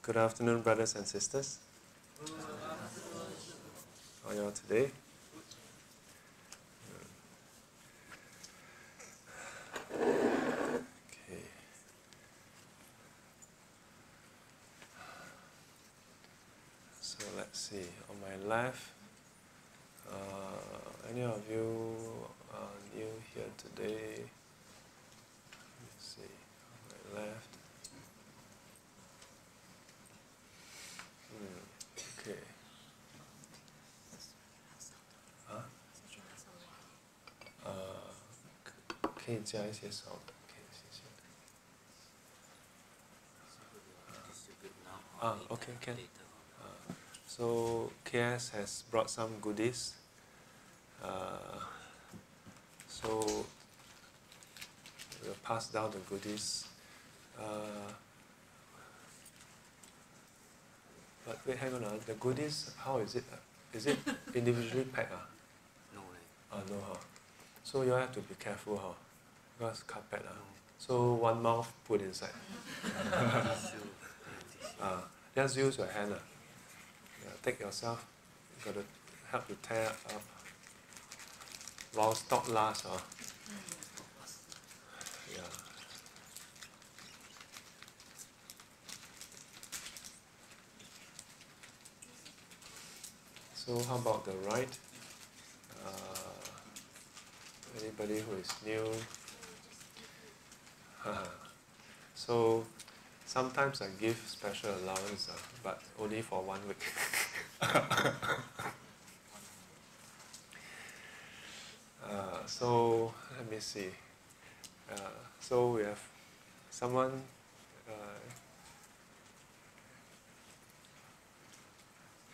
Good afternoon, brothers and sisters. How are you all today? Okay. So let's see. On my left, any of you are new here today? Let's see. On my left. Okay. 可以加一些少的，可以谢谢。Okay, can. So KS has brought some goodies. So we'll pass down the goodies. But wait, hang on. The goodies, how is it? Is it individually packed? No. No. So you have to be careful, because carpet. So one mouth put inside. Just use your hand. Take yourself. You got to help to tear up. While stock lasts. Yeah. So how about the right? Anybody who is new? So sometimes I give special allowance, but only for 1 week. So let me see. So we have someone.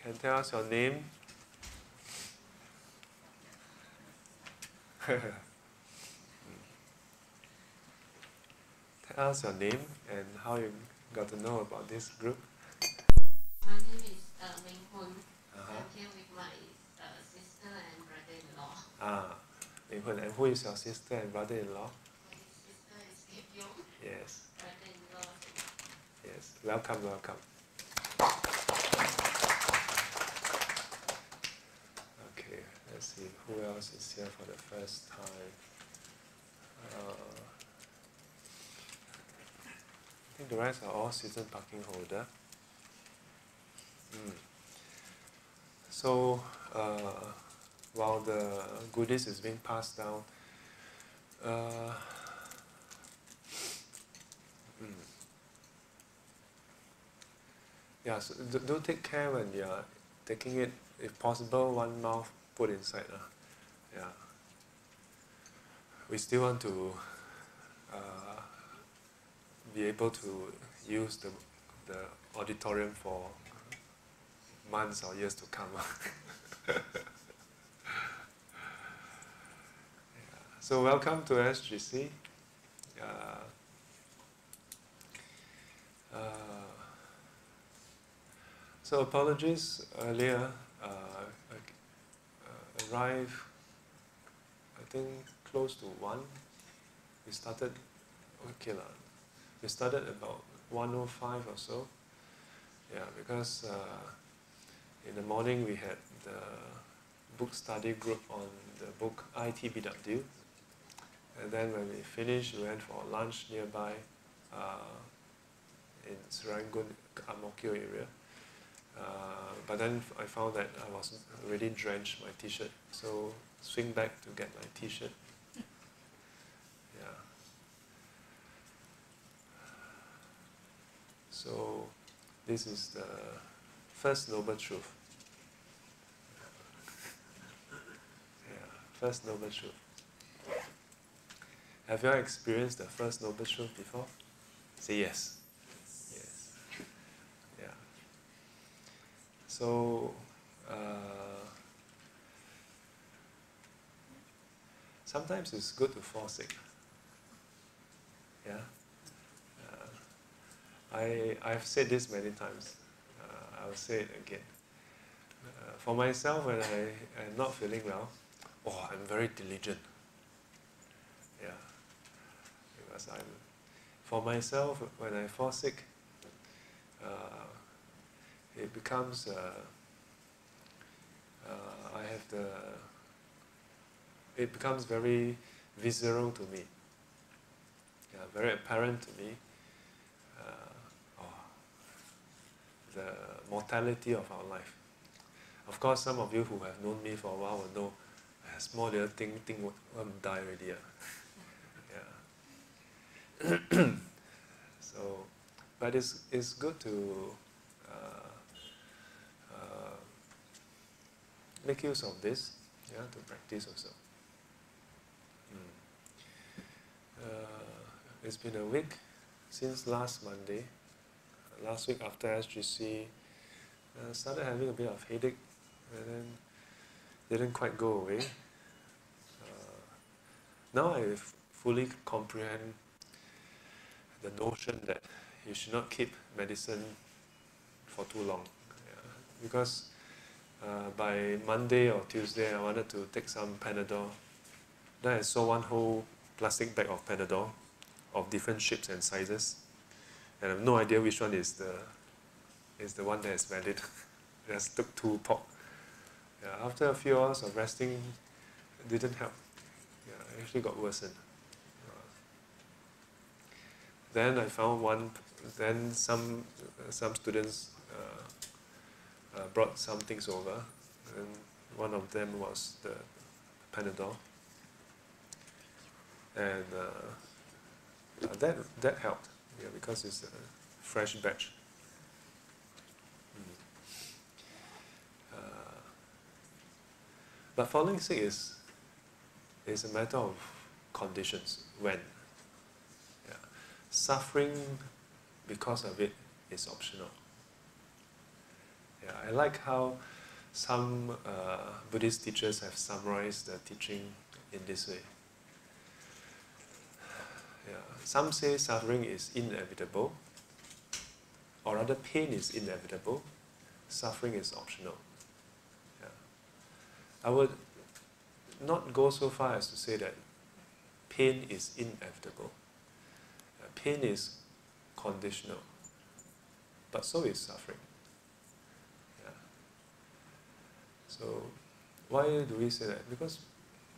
Can tell us your name? Tell us your name and how you got to know about this group. My name is Ven Chuan. I'm here with my sister and brother-in-law. Ven Chuan. And who is your sister and brother-in-law? My sister is Kip Yong. Yes. Brother-in-law. Yes. Welcome. Okay, let's see who else is here for the first time. I think the rest are all season parking holder. So while the goodies is being passed down, yeah, so do take care when you are taking it. If possible, one mouth put inside. Yeah. We still want to be able to use the auditorium for months or years to come. Yeah. So welcome to SGC. So apologies earlier. Arrived, I think, close to 1. We started, we started about 1:05 or so. Yeah, because in the morning we had the book study group on the book ITBW. And then when we finished, we went for lunch nearby in Serangoon, Ang Mo Kio area. But then I found that I was already drenched my t-shirt, so swing back to get my t-shirt. Yeah. So this is the first noble truth. Yeah, first noble truth. Have you all experienced the first noble truth before? Say yes. Yes. Yeah. So sometimes it's good to fall sick. Yeah. I've said this many times. I'll say it again. For myself, when I'm not feeling well, I'm very diligent. Yeah. Because for myself, when I fall sick, it becomes, it becomes very visceral to me, very apparent to me, the mortality of our life. Of course, some of you who have known me for a while will know, a small little thing will die already. Yeah. So, but it's good to make use of this, to practice also. It's been a week since last Monday. Last week after SGC, started having a bit of headache, and then didn't quite go away. Now I fully comprehend the notion that you should not keep medicine for too long, because by Monday or Tuesday I wanted to take some Panadol. Then I saw one whole plastic bag of Panadol of different shapes and sizes, and I have no idea which one is the one that is valid. Just took 2 pop. After a few hours of resting, it didn't help. It actually got worsened. Then I found one. Then some students brought some things over, and one of them was the Panadol, and that helped, because it's a fresh batch. But falling sick is a matter of conditions. When suffering because of it is optional. I like how some Buddhist teachers have summarized the teaching in this way. Some say suffering is inevitable, or rather pain is inevitable, suffering is optional. I would not go so far as to say that pain is inevitable. Pain is conditional, but so is suffering. So why do we say that? Because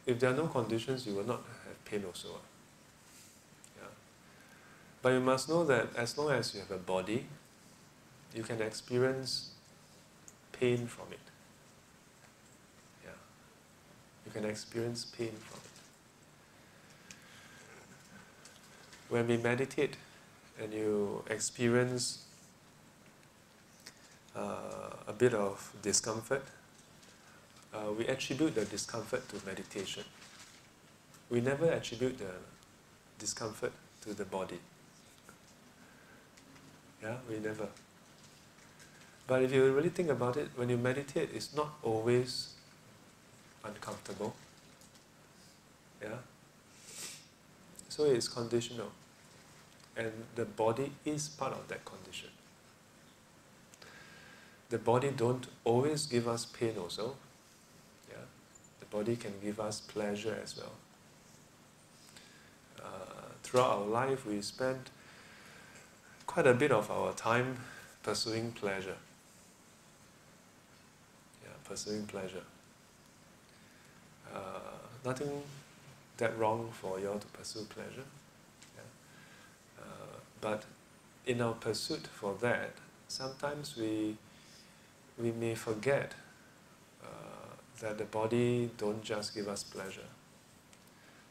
if there are no conditions, you will not have pain also. But you must know that as long as you have a body, you can experience pain from it. You can experience pain from it. When we meditate and you experience a bit of discomfort, we attribute the discomfort to meditation. We never attribute the discomfort to the body. We never. But if you really think about it, when you meditate, it's not always uncomfortable. So it's conditional. And the body is part of that condition. The body don't always give us pain also. The body can give us pleasure as well. Throughout our life, we spend quite a bit of our time pursuing pleasure. Pursuing pleasure. Nothing that wrong for you all to pursue pleasure. But in our pursuit for that, sometimes we may forget that the body don't just give us pleasure.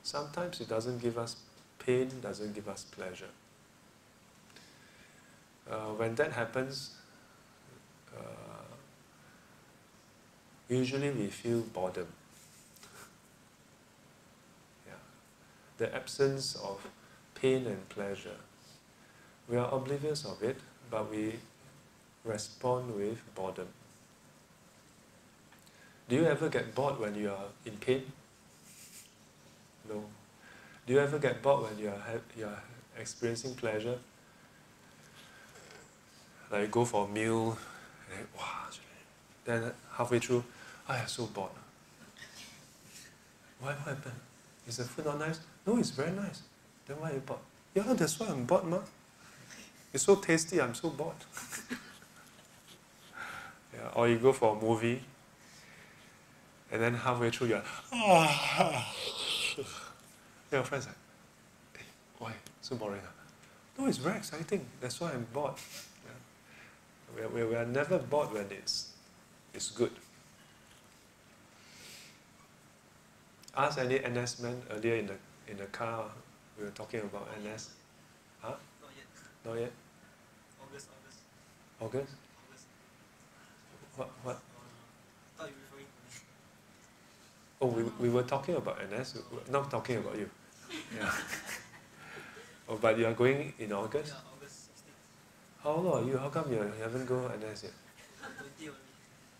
Sometimes it doesn't give us pain, doesn't give us pleasure. When that happens, usually we feel boredom. The absence of pain and pleasure. We are oblivious of it, but we respond with boredom. Do you ever get bored when you are in pain? No. Do you ever get bored when you are experiencing pleasure? Like you go for a meal, and then halfway through, I'm so bored. What happened? Is the food not nice? No, it's very nice. Then why are you bored? Yeah, that's why I'm bored, ma. It's so tasty, I'm so bored. Yeah, or you go for a movie, and then halfway through you're your friend's like, hey, why? So boring. No, it's very exciting. That's why I'm bored. Yeah. We are never bored when it's good. Ask any NS men earlier in the car. We were talking about NS. Huh? Not yet. Not yet. August. August? What? I thought you were referring to me. Oh, we were talking about NS. Not talking about you. Yeah. Oh, but you are going in August? Yeah, August 16th. How old are you? How come you haven't go NS yet? I'm 20 only.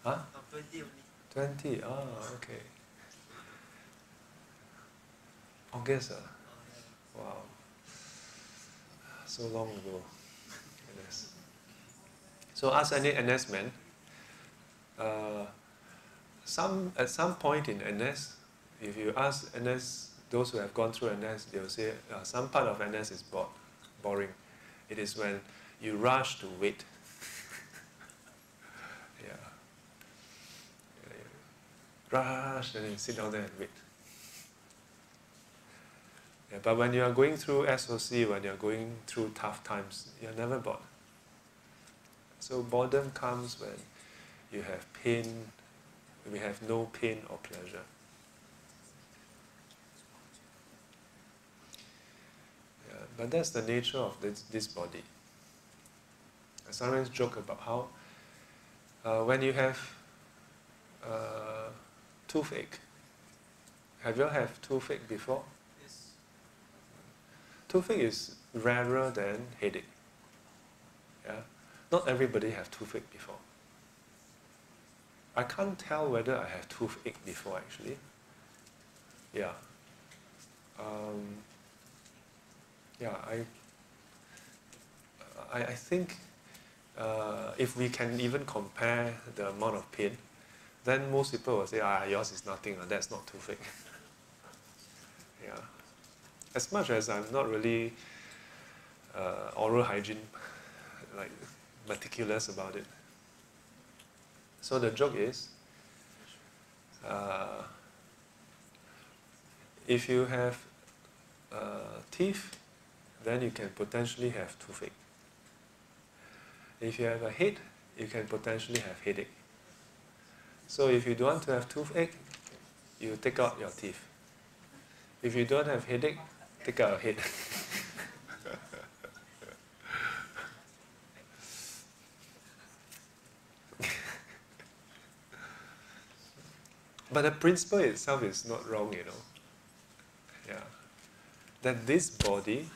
Huh? I'm 20 only. 20? Oh, okay. August, Yeah. wow. So long ago. NS. So ask any NS men. At some point in NS, if you ask NS, those who have gone through NS, they will say some part of NS is boring. It is when you rush to wait. Yeah. Rush and then sit down there and wait. Yeah, but when you are going through SOC, when you are going through tough times, you are never bored. So boredom comes when you have pain. We have no pain or pleasure. Yeah, but that's the nature of this body. I sometimes joke about how when you have toothache, have you ever had toothache before? Yes. Toothache is rarer than headache. Yeah? Not everybody have toothache before. I can't tell whether I have toothache before actually. Yeah. Yeah, I think if we can even compare the amount of pain, then most people will say, yours is nothing, that's not toothache. Yeah. As much as I'm not really oral hygiene, like meticulous about it. So the joke is, if you have teeth, then you can potentially have toothache. If you have a head, you can potentially have headache. So if you don't want to have toothache, you take out your teeth. If you don't have headache, take out your head. But the principle itself is not wrong, you know. Yeah. That this body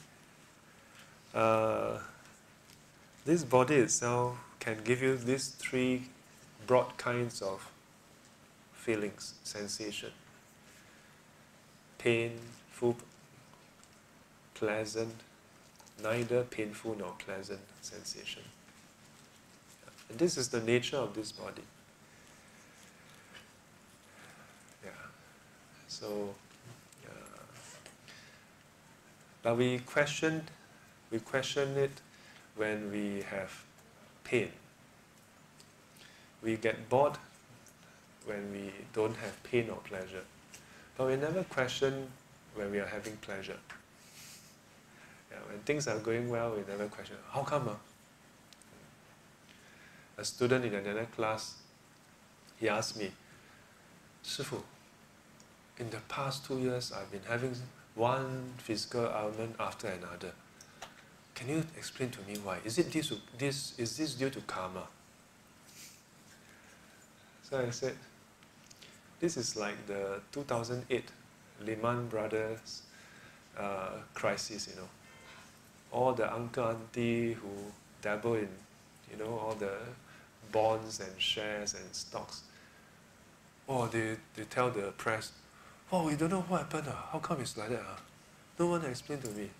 itself can give you these three broad kinds of feelings, sensation. Painful, pleasant, neither painful nor pleasant sensation. And this is the nature of this body. Yeah. So, but we question it when we have pain. We get bored when we don't have pain or pleasure. But we never question when we are having pleasure. Yeah, when things are going well, we never question, how come? A student in another class, he asked me, 师父, in the past 2 years, I've been having one physical ailment after another. Can you explain to me why? Is this due to karma? So I said, this is like the 2008 Lehman Brothers crisis, you know. All the uncle, auntie who dabble in, you know, all the bonds and shares and stocks. Oh, they tell the press, oh, we don't know what happened. How come it's like that? No one explained to me.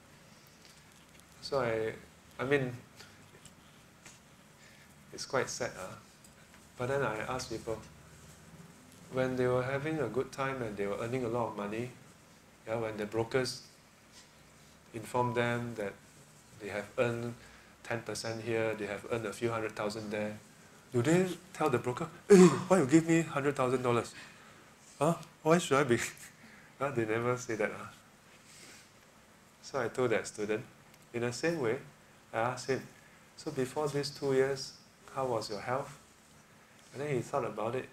So I mean, it's quite sad. But then I asked people, when they were having a good time and they were earning a lot of money, yeah, when the brokers informed them that they have earned 10% here, they have earned a few 100,000 there, Do they tell the broker, hey, why you give me $100,000? Huh? Why should I be? Huh? They never say that. Huh? So I told that student, in the same way, I asked him, so before these 2 years, how was your health? And then he thought about it,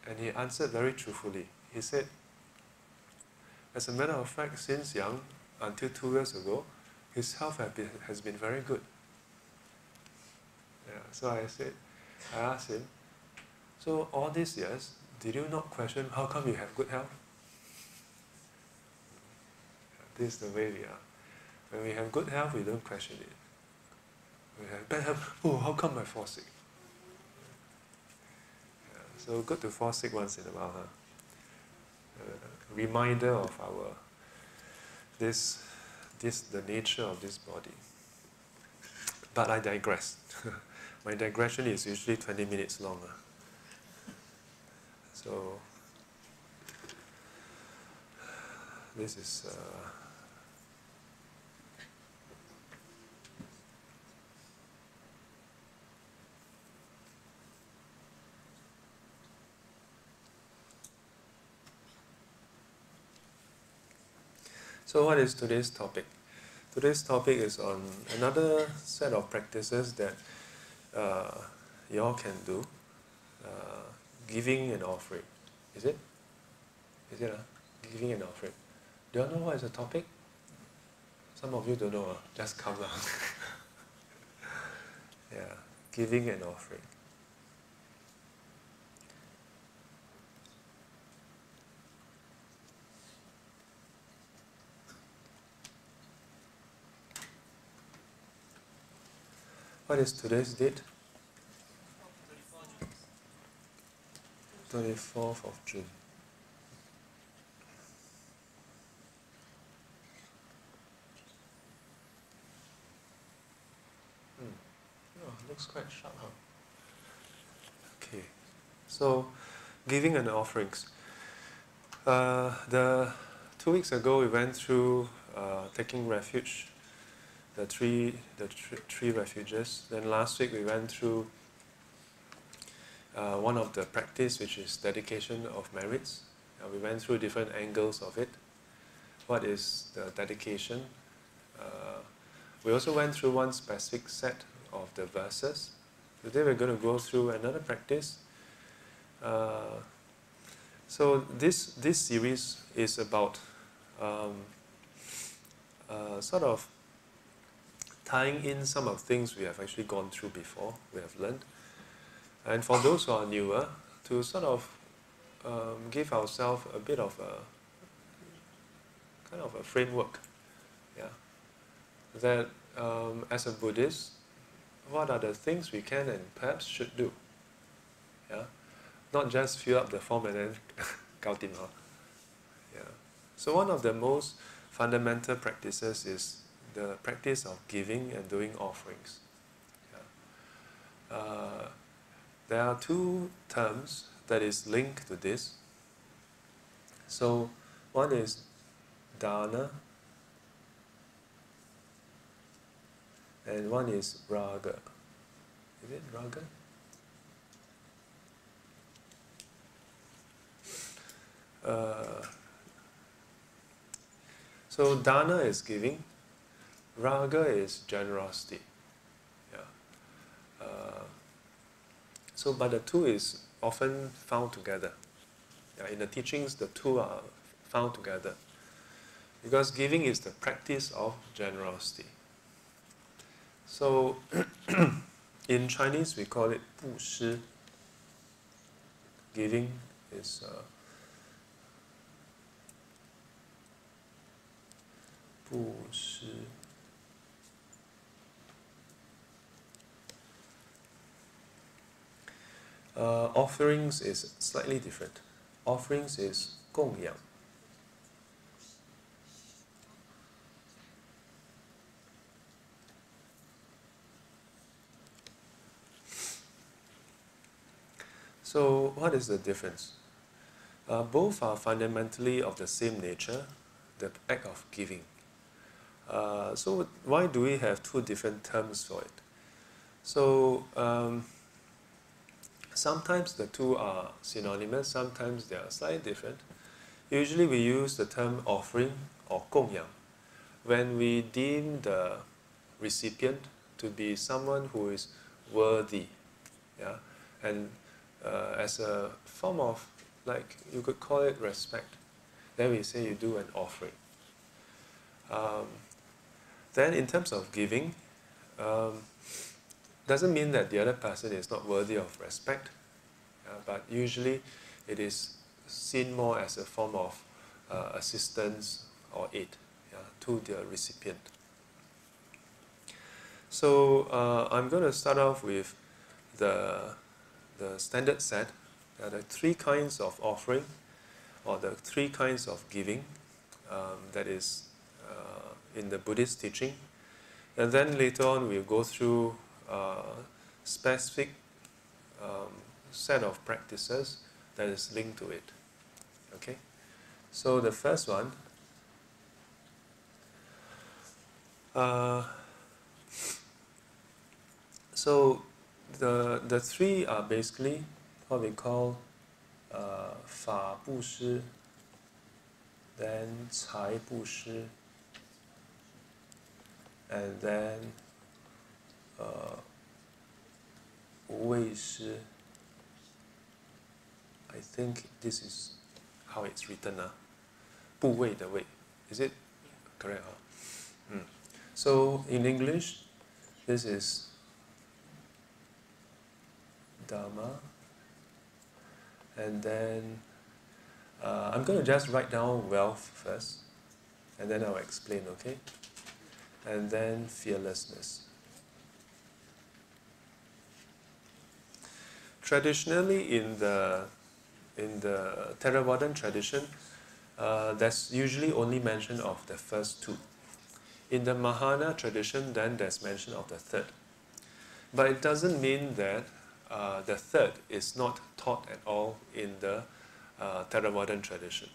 and he answered very truthfully. He said, as a matter of fact, since young, until 2 years ago, his health has been very good. Yeah, so I asked him, so all these years, did you not question how come you have good health? This is the way we are. When we have good health, we don't question it. When we have bad health, oh, how come I fall sick? Yeah, so good to fall sick once in a while, huh? Reminder of our the nature of this body. But I digress. My digression is usually 20 minutes long. So this is so what is today's topic? Today's topic is on another set of practices that you all can do. Giving and offering. Is it? Is it? Giving and offering. Do you all know what is the topic? Some of you don't know. Just come out. Yeah, giving and offering. What is today's date? 24th of June. Oh, looks quite sharp, huh? Okay, so giving and offerings. The 2 weeks ago we went through taking refuge, the three refuges. Then last week we went through one of the practice, which is dedication of merits. We went through different angles of it. What is the dedication? We also went through one specific set of the verses. Today we're going to go through another practice. So this series is about sort of tying in some of the things we have actually gone through before, we have learned. And for those who are newer, to sort of give ourselves a bit of a kind of a framework, yeah. That as a Buddhist, what are the things we can and perhaps should do? Yeah, not just fill up the form and then gao dim ha. Yeah. So one of the most fundamental practices is the practice of giving and doing offerings. Yeah. There are two terms that is linked to this. So one is dana and one is raga. Is it raga? So dana is giving, raga is generosity. Yeah. So, but the two is often found together. Yeah, in the teachings, the two are found together. Because giving is the practice of generosity. So, in Chinese we call it 布施. Giving is 布施. Offerings is slightly different. Offerings is 供养. So, what is the difference? Both are fundamentally of the same nature, the act of giving. So, why do we have two different terms for it? So, Sometimes the two are synonymous, sometimes they are slightly different. Usually we use the term offering or 供养 when we deem the recipient to be someone who is worthy, yeah, and as a form of, like, you could call it respect, then we say you do an offering. Then in terms of giving, doesn't mean that the other person is not worthy of respect, but usually it is seen more as a form of assistance or aid, to the recipient. So I'm going to start off with the standard set. There are the three kinds of offering, or the three kinds of giving, that is in the Buddhist teaching. And then later on we'll go through specific set of practices that is linked to it. Okay? So the first one, so the three are basically what we call 法布施, then 财布施, and then 无畏施. I think this is how it's written. 部位的位. Is it correct? So in English, this is Dharma, and then I'm going to just write down wealth first, and then I'll explain, okay? And then fearlessness. Traditionally, in the Theravadan tradition, there's usually only mention of the first two. In the Mahayana tradition, then there's mention of the third. But it doesn't mean that the third is not taught at all in the Theravadan tradition.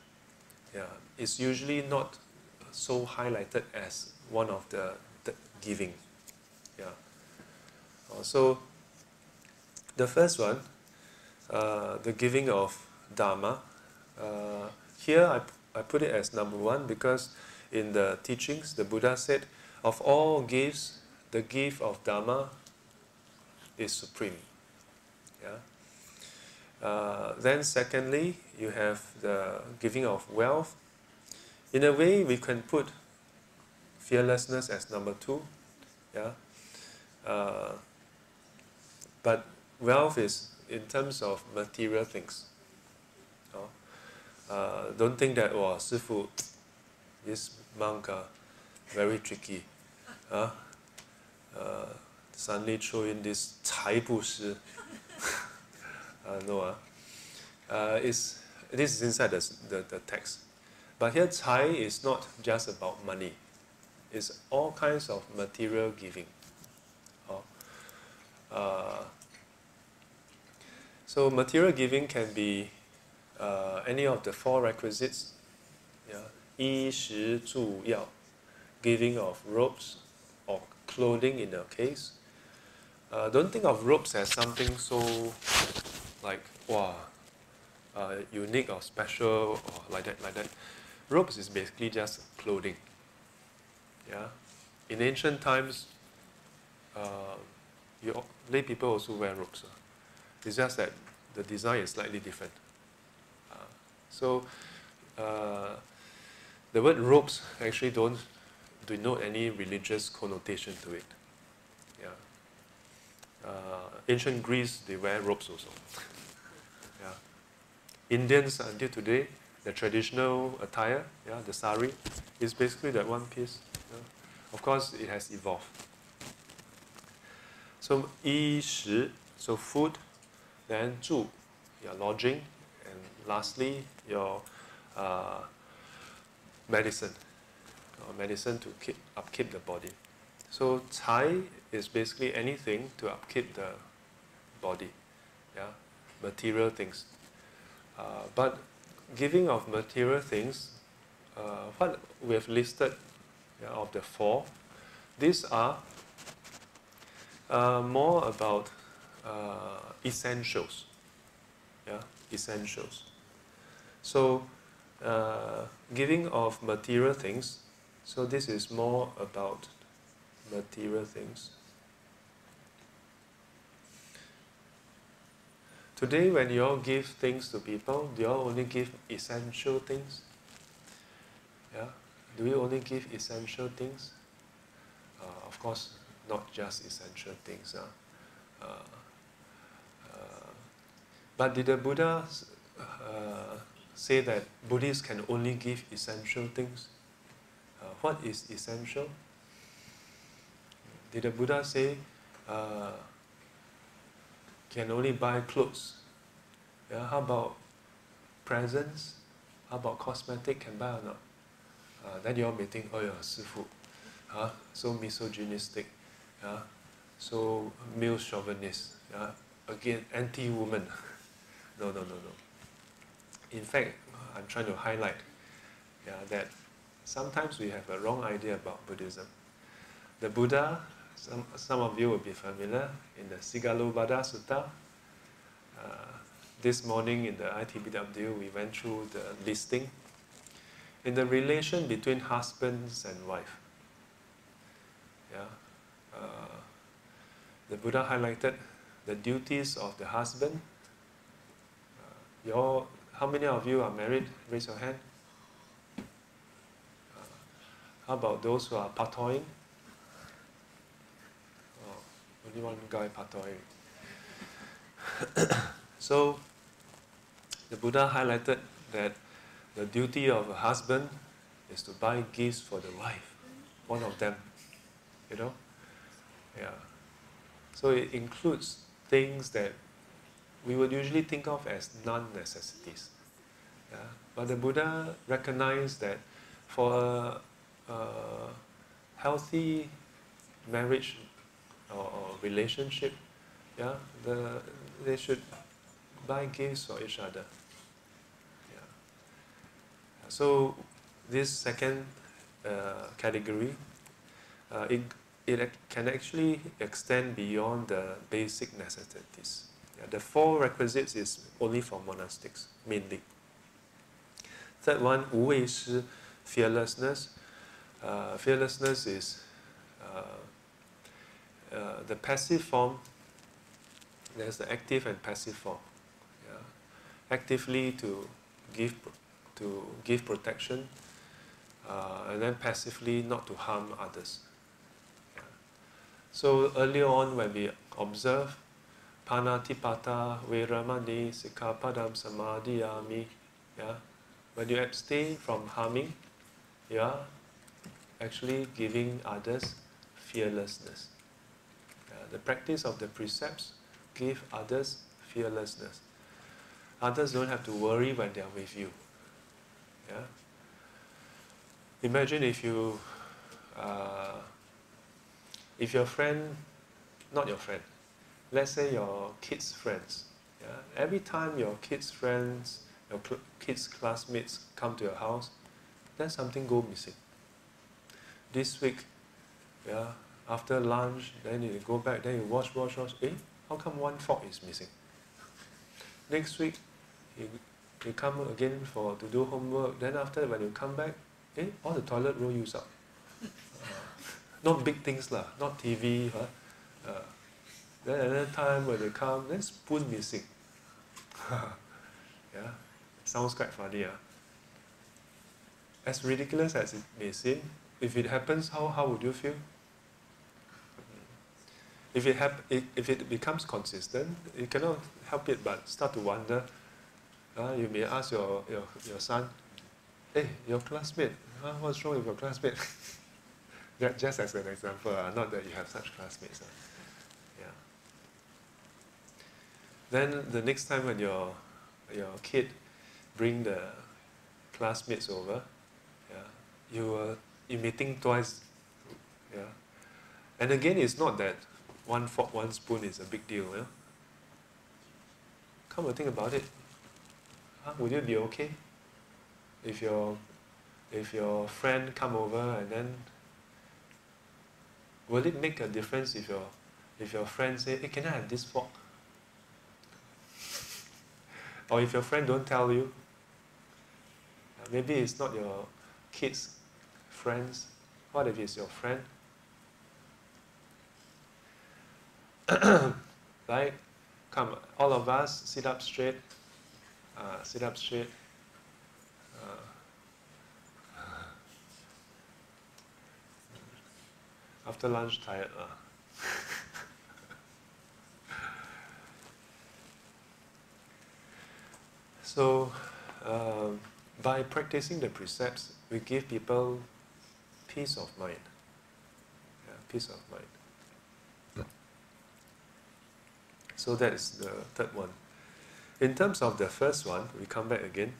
Yeah, it's usually not so highlighted as one of the giving. Yeah. So the first one, the giving of Dharma. Here I put it as number one because in the teachings the Buddha said, of all gifts, the gift of Dharma is supreme. Yeah. Then secondly, you have the giving of wealth. In a way, we can put fearlessness as number two. Yeah. But wealth is in terms of material things. Don't think that, oh, Sifu, this monk, very tricky. Suddenly throw in this 财布施. No. This is inside the text. But here, 财 is not just about money. It's all kinds of material giving. So material giving can be any of the four requisites. Yeah. 衣食住药, giving of robes or clothing in a case. Don't think of robes as something so like, wow, unique or special or like that. Robes is basically just clothing. Yeah. In ancient times, lay people also wear robes. It's just that the design is slightly different. So the word robes actually don't denote any religious connotation to it. Yeah. Ancient Greece, they wear robes also. Yeah. Indians until today, the traditional attire, yeah, the sari, is basically that one piece. Yeah. Of course, it has evolved. So 衣食, so food, then 住, your lodging, and lastly your medicine, medicine to upkeep the body. So 财 is basically anything to upkeep the body, yeah, material things. But giving of material things, what we have listed, yeah, of the four, these are more about essentials. yeah, essentials. So, giving of material things, so this is more about material things. Today when you all give things to people, do you all only give essential things? Yeah? Do you only give essential things? Of course, not just essential things. But did the Buddha say that Buddhists can only give essential things? What is essential? Did the Buddha say can only buy clothes? Yeah, how about presents? How about cosmetic? Can buy or not? Then you all may think, oh yeah, 师父, so misogynistic, so male chauvinist, again, anti-woman. No. In fact, I'm trying to highlight that sometimes we have a wrong idea about Buddhism. The Buddha, some of you will be familiar, in the Sigalobada Sutta. This morning in the ITBW, we went through the listing. In the relation between husbands and wife, the Buddha highlighted the duties of the husband. How many of you are married? Raise your hand. How about those who are patoing? Oh, only one guy patoing. So, the Buddha highlighted that the duty of a husband is to buy gifts for the wife, one of them, So it includes things that we would usually think of as non-necessities. But the Buddha recognized that for a healthy marriage or relationship, they should buy gifts for each other. So this second category, it can actually extend beyond the basic necessities. The 4 requisites is only for monastics, mainly. Third one, 无畏施, fearlessness. Fearlessness is the passive form. There's the active and passive form. Actively to give protection, and then passively not to harm others. So earlier on when we observe Panatipata Veramani Sikkhapadam Samadhiyami, when you abstain from harming, you are actually giving others fearlessness. The practice of the precepts give others fearlessness. Others don't have to worry when they are with you. Imagine if your friend, not your friend, let's say your kids' friends, every time your kids' friends, your kids' classmates come to your house, then something go missing. This week, after lunch, then you go back, then you wash, how come one fork is missing? Next week, you come again to do homework, then after when you come back, all the toilet roll used up. Not big things lah, not TV. Then another time when they come, then spoon missing. Sounds quite funny. As ridiculous as it may seem, if it happens, how would you feel? If it becomes consistent, you cannot help it but start to wonder. You may ask your son, hey, your classmate, what's wrong with your classmate? That just as an example, not that you have such classmates. Then the next time when your kid bring the classmates over, you are emitting twice. And again, it's not that one fork, one spoon is a big deal. Come and think about it. Would you be okay if your friend come over and then will it make a difference if your friend say, hey, can I have this fork? Or if your friend don't tell you, maybe it's not your kids' friends. What if it's your friend? Right? Come, all of us, sit up straight. Sit up straight. After lunch, tired. So, by practicing the precepts, we give people peace of mind. Yeah, peace of mind. So that is the third one. In terms of the first one, we come back again.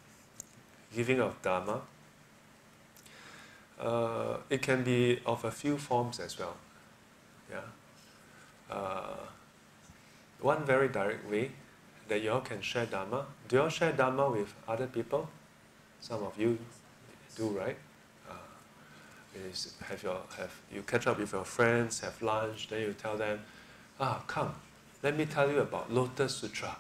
Giving of Dharma. It can be of a few forms as well. Yeah. One very direct way that you all can share Dharma. Do you all share Dharma with other people? Some of you do, right? You catch up with your friends, have lunch, then you tell them, come, let me tell you about Lotus Sutra.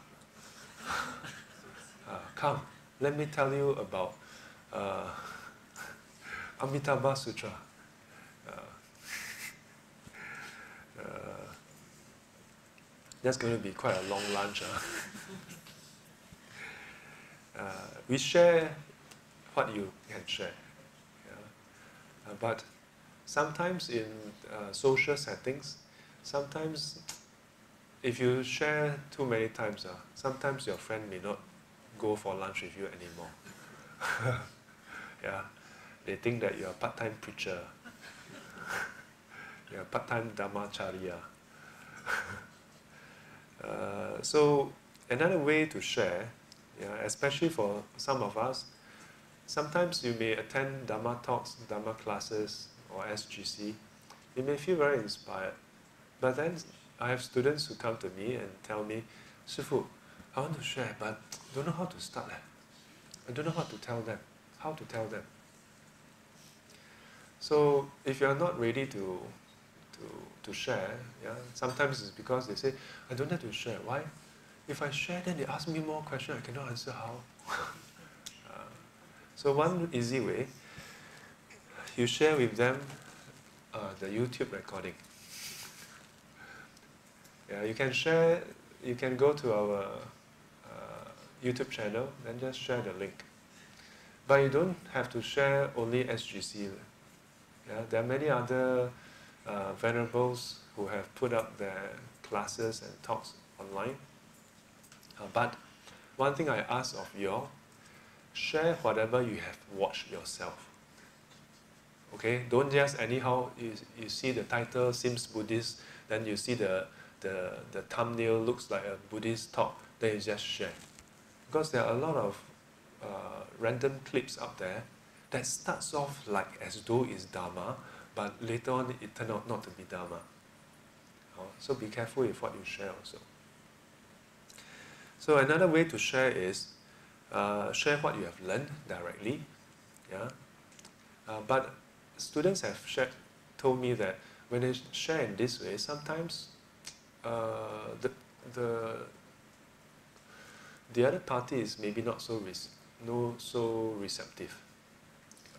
Come, let me tell you about Amitabha Sutra. That's going to be quite a long lunch. We share what you can share. Yeah? But sometimes in social settings, sometimes if you share too many times, sometimes your friend may not go for lunch with you anymore. Yeah, they think that you're a part-time preacher. You're a part-time Dharmacharya. So another way to share, especially for some of us, sometimes you may attend Dharma talks, Dharma classes, or SGC. You may feel very inspired. But then I have students who come to me and tell me, Sifu, I want to share, but I don't know how to start. I don't know how to tell them. How to tell them. So if you are not ready to share, sometimes it's because they say, I don't have to share. Why? If I share, then they ask me more questions, I cannot answer how. So one easy way, you share with them the YouTube recording. Yeah, you can share, you can go to our YouTube channel, then just share the link. But you don't have to share only SGC. Yeah, there are many other venerables who have put up their classes and talks online. But one thing I ask of you all, share whatever you have watched yourself. Okay, don't just anyhow, you see the title seems Buddhist, then you see the thumbnail looks like a Buddhist talk, then you just share. Because there are a lot of random clips out there that starts off like as though it's Dharma, but later on it turned out not to be Dharma. So be careful with what you share also. So another way to share is share what you have learned directly. Yeah? But students have told me that when they share in this way, sometimes the other party is maybe not so receptive.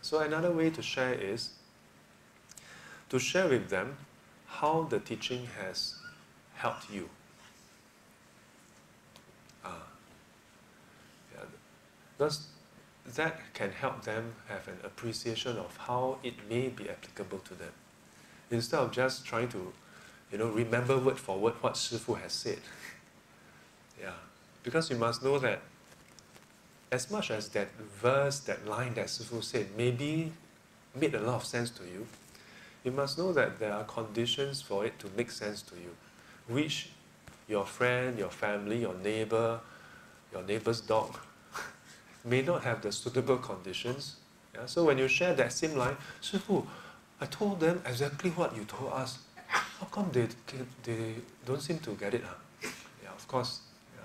So another way to share is to share with them how the teaching has helped you. Because that can help them have an appreciation of how it may be applicable to them. Instead of just trying to, remember word for word what Shifu has said. Yeah. Because you must know that as much as that verse, that line that Shifu said maybe made a lot of sense to you, you must know that there are conditions for it to make sense to you, which your friend, your family, your neighbor, your neighbor's dog may not have the suitable conditions. Yeah? So when you share that same line, Shifu, I told them exactly what you told us. How come they don't seem to get it? Huh? Yeah, of course. Yeah.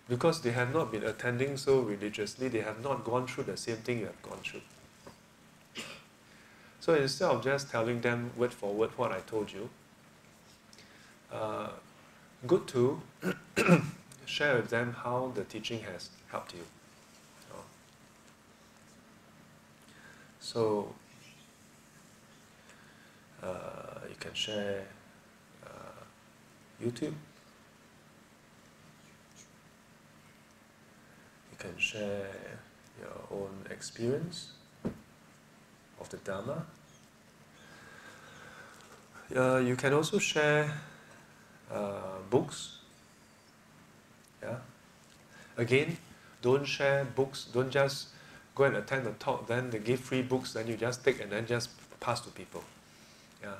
Because they have not been attending so religiously, they have not gone through the same thing you have gone through. So instead of just telling them word for word what I told you, good to share with them how the teaching has helped you. So you can share YouTube. You can share your own experience of the Dharma. You can also share books. Yeah. Again, don't share books. Don't just go and attend the talk. Then they give free books. Then you just take and then just pass to people. Yeah.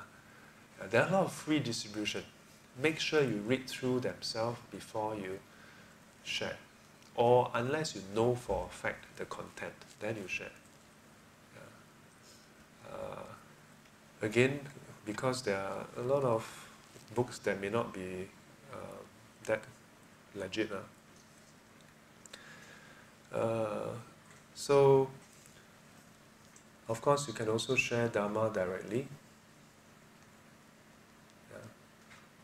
There are a lot of free distribution. Make sure you read through themselves before you share. Or unless you know for a fact the content, then you share. Yeah. Again, because there are a lot of books that may not be that legit. So, of course, you can also share Dharma directly. Yeah.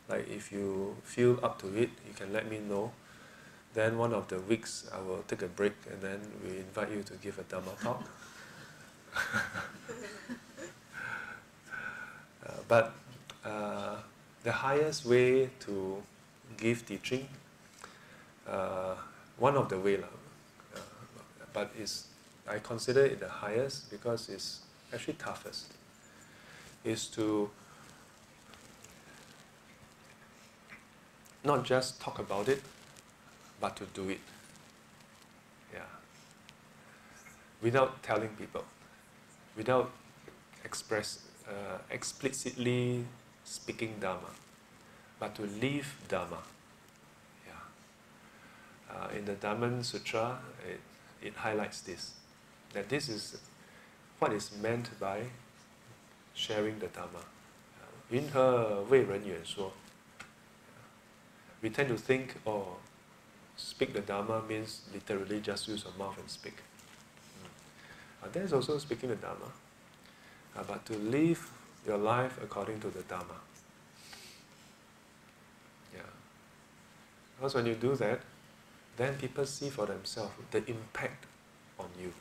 Like if you feel up to it, you can let me know. Then one of the weeks I will take a break and then we invite you to give a Dharma talk. But the highest way to give teaching, one of the way, but I consider it the highest because it's actually toughest, is to not just talk about it, but to do it. Yeah. Without telling people, without explicitly speaking Dharma, but to live Dharma. Yeah. In the Dhamma Sutra, it highlights this, that this is what is meant by sharing the Dharma. 云何为人演说? We tend to think, oh, speak the Dharma means literally just use your mouth and speak. There's also speaking the Dharma, but to live your life according to the Dharma. Yeah. Because when you do that, then people see for themselves the impact on you.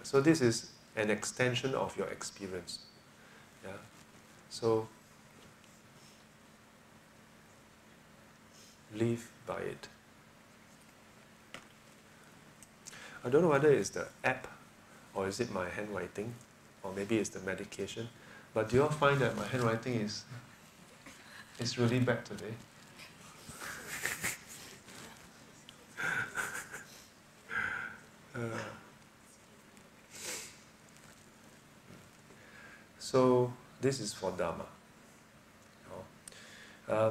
So this is an extension of your experience. Yeah. So live by it. I don't know whether it's the app or is it my handwriting or maybe it's the medication, but do you all find that my handwriting is really bad today? So this is for Dharma.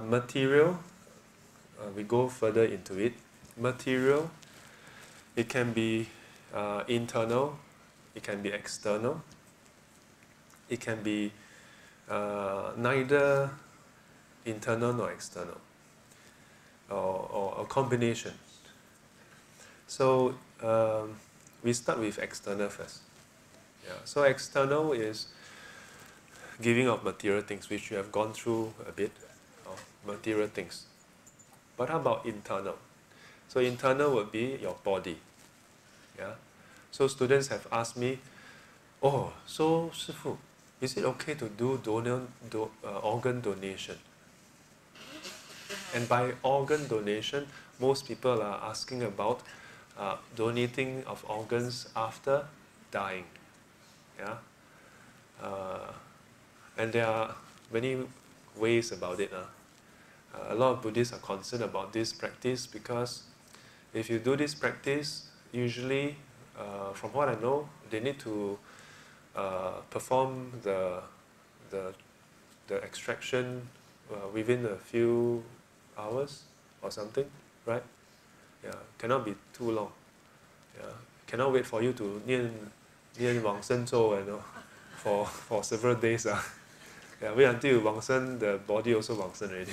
Material, we go further into it. Material, it can be internal, it can be external, it can be neither internal nor external, or a combination. So we start with external first. Yeah. So external is giving of material things, which you have gone through a bit, of material things. But how about internal? So internal would be your body. Yeah. So students have asked me, oh, so Shifu, is it okay to do organ donation? And by organ donation, most people are asking about donating of organs after dying. Yeah. And there are many ways about it. A lot of Buddhists are concerned about this practice because if you do this practice, usually, from what I know, they need to perform the extraction within a few hours or something, right? Yeah, cannot be too long. Yeah, cannot wait for you to 念往生咒 for several days. Yeah, wait until 往生, the body also 往生 already.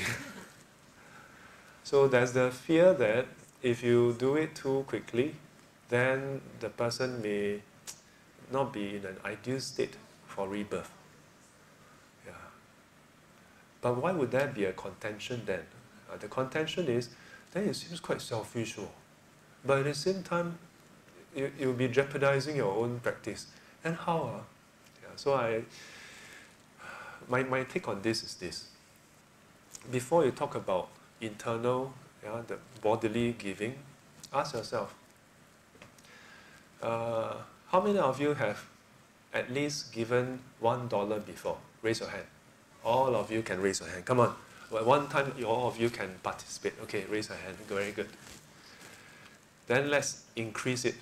So there's the fear that if you do it too quickly, then the person may not be in an ideal state for rebirth. Yeah. But why would there be a contention then? The contention is then it seems quite selfish. But at the same time, you'll be jeopardizing your own practice. And how? Yeah, so my take on this is this. Before you talk about internal, the bodily giving, ask yourself, how many of you have at least given $1 before? Raise your hand. All of you can raise your hand. Come on. Well, one time all of you can participate. Okay, raise your hand. Very good. Then let's increase it.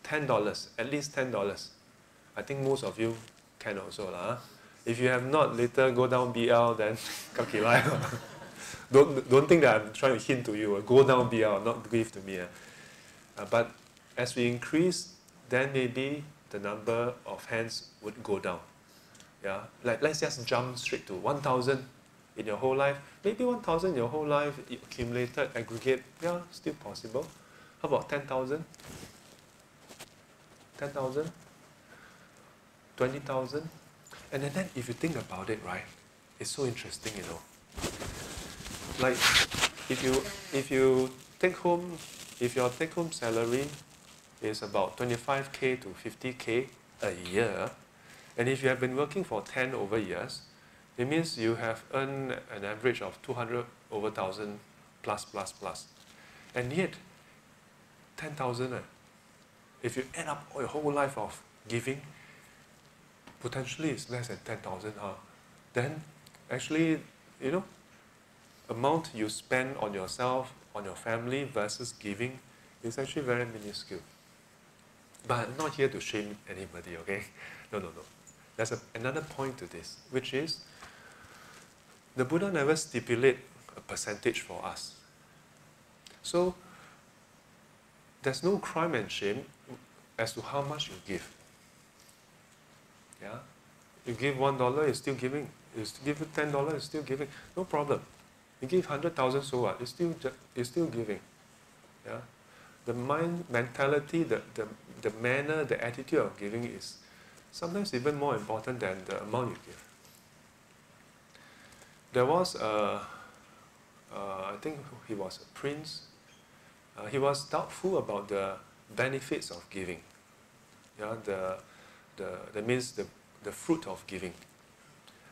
$10, at least $10. I think most of you can also. If you have not, later go down BL, then don't think that I'm trying to hint to you. Go down BL, not give to me. But as we increase, then maybe the number of hands would go down. Yeah, like let's just jump straight to 1,000 in your whole life. Maybe 1,000 in your whole life, accumulated, aggregate, yeah, still possible. How about 10,000? 10,000? 20,000? And then if you think about it, right, it's so interesting, Like if you take home, if your take home salary is about 25K to 50K a year, and if you have been working for 10 over years, it means you have earned an average of 200 over 1,000 plus. And yet, 10,000, if you add up your whole life of giving, potentially it's less than 10,000. Then actually, amount you spend on yourself, on your family versus giving is actually very minuscule. But I'm not here to shame anybody, okay? No. There's another point to this, which is the Buddha never stipulate a percentage for us. So there's no crime and shame as to how much you give. Yeah? You give $1, you're still giving. You give $10, you're still giving. No problem. You give 100,000, so what? You're still giving. Yeah? The mentality, the manner, the attitude of giving is sometimes even more important than the amount you give. There was I think he was a prince. He was doubtful about the benefits of giving. Yeah, that means the fruit of giving.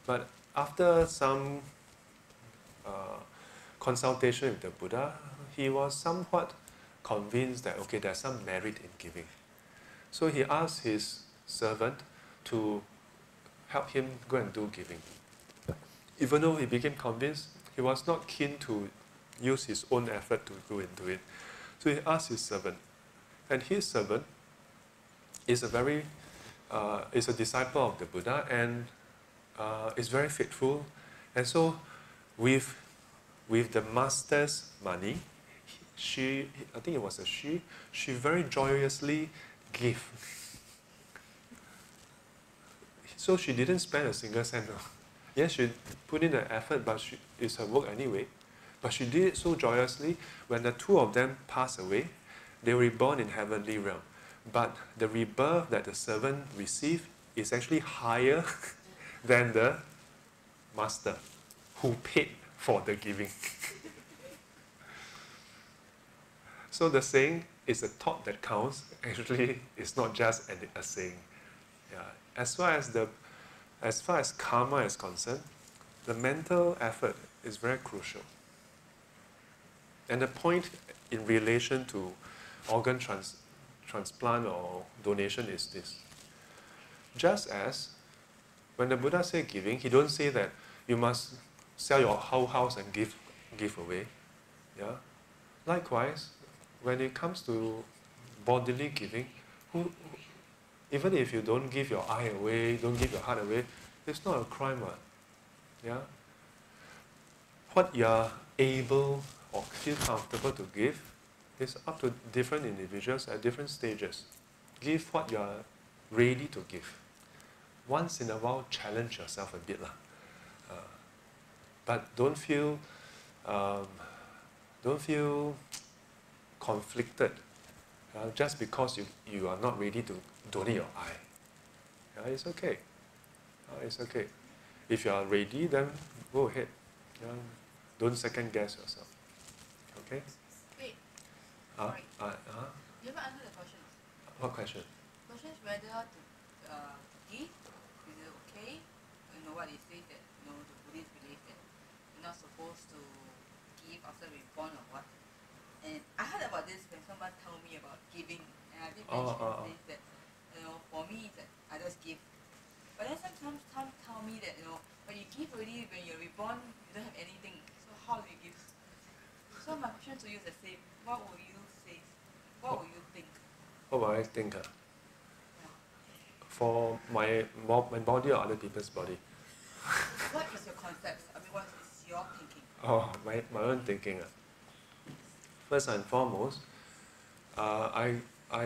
But after some consultation with the Buddha, he was somewhat convinced that, okay, there's some merit in giving. So he asked his servant to help him go and do giving. Even though he became convinced, he was not keen to use his own effort to go and do it. So he asked his servant. And his servant is a disciple of the Buddha and is very faithful. And so with the master's money, I think it was a she very joyously gave. So she didn't spend a single cent. Yes, she put in the effort, but it's her work anyway. But she did it so joyously. When the two of them passed away, they were reborn in heavenly realm. But the rebirth that the servant received is actually higher than the master who paid for the giving. So the saying is a thought that counts. Actually, it's not just a saying. Yeah. As far as karma is concerned, the mental effort is very crucial. And the point in relation to organ transplant or donation is this. Just as when the Buddha said giving, he don't say that you must sell your whole house and give away. Yeah. Likewise, when it comes to bodily giving, even if you don't give your eye away, don't give your heart away, it's not a crime. Yeah? What you are able or feel comfortable to give is up to different individuals at different stages. Give what you are ready to give. Once in a while, challenge yourself a bit. But don't feel conflicted just because you are not ready to donate your eye. Yeah, it's okay. It's okay. If you are ready, then go ahead. Don't second guess yourself. Okay? Wait, Uh, sorry. uh, uh, You haven't answered the question. what question? The question is whether to give, is it okay? You know what it says that, you know, the Buddhists believe that you're not supposed to give after being born or what. And I heard about this when someone told me about giving, and I did mention this that, you know, for me it's that I just give. But then sometimes some tell me that, you know, when you give already, when you're reborn, you don't have anything. So how do you give? So my question to you is the same. What will you say? What will you think? What will I think? Yeah. For my body or other people's body? What is your concept? I mean, what is your thinking? Oh, my own thinking. First and foremost, I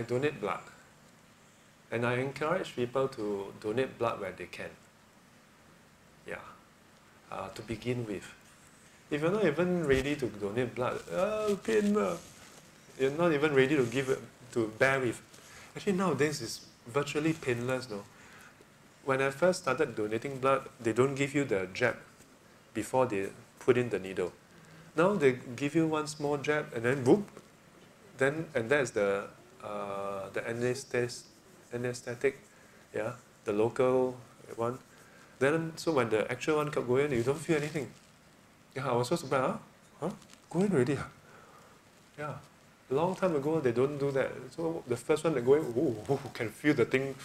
donate blood. And I encourage people to donate blood where they can. Yeah. To begin with. If you're not even ready to donate blood, pain. You're not even ready to give it, to bear with. Actually, nowadays it's virtually painless, no? When I first started donating blood, they don't give you the jab before they put in the needle. Now they give you one small jab and then whoop, and that's the anesthetic, yeah, the local one. Then so when the actual one go in, you don't feel anything. Yeah, I was so surprised. Huh? Go in already? Yeah. A long time ago they don't do that. So the first one they go in, ooh, can feel the thing.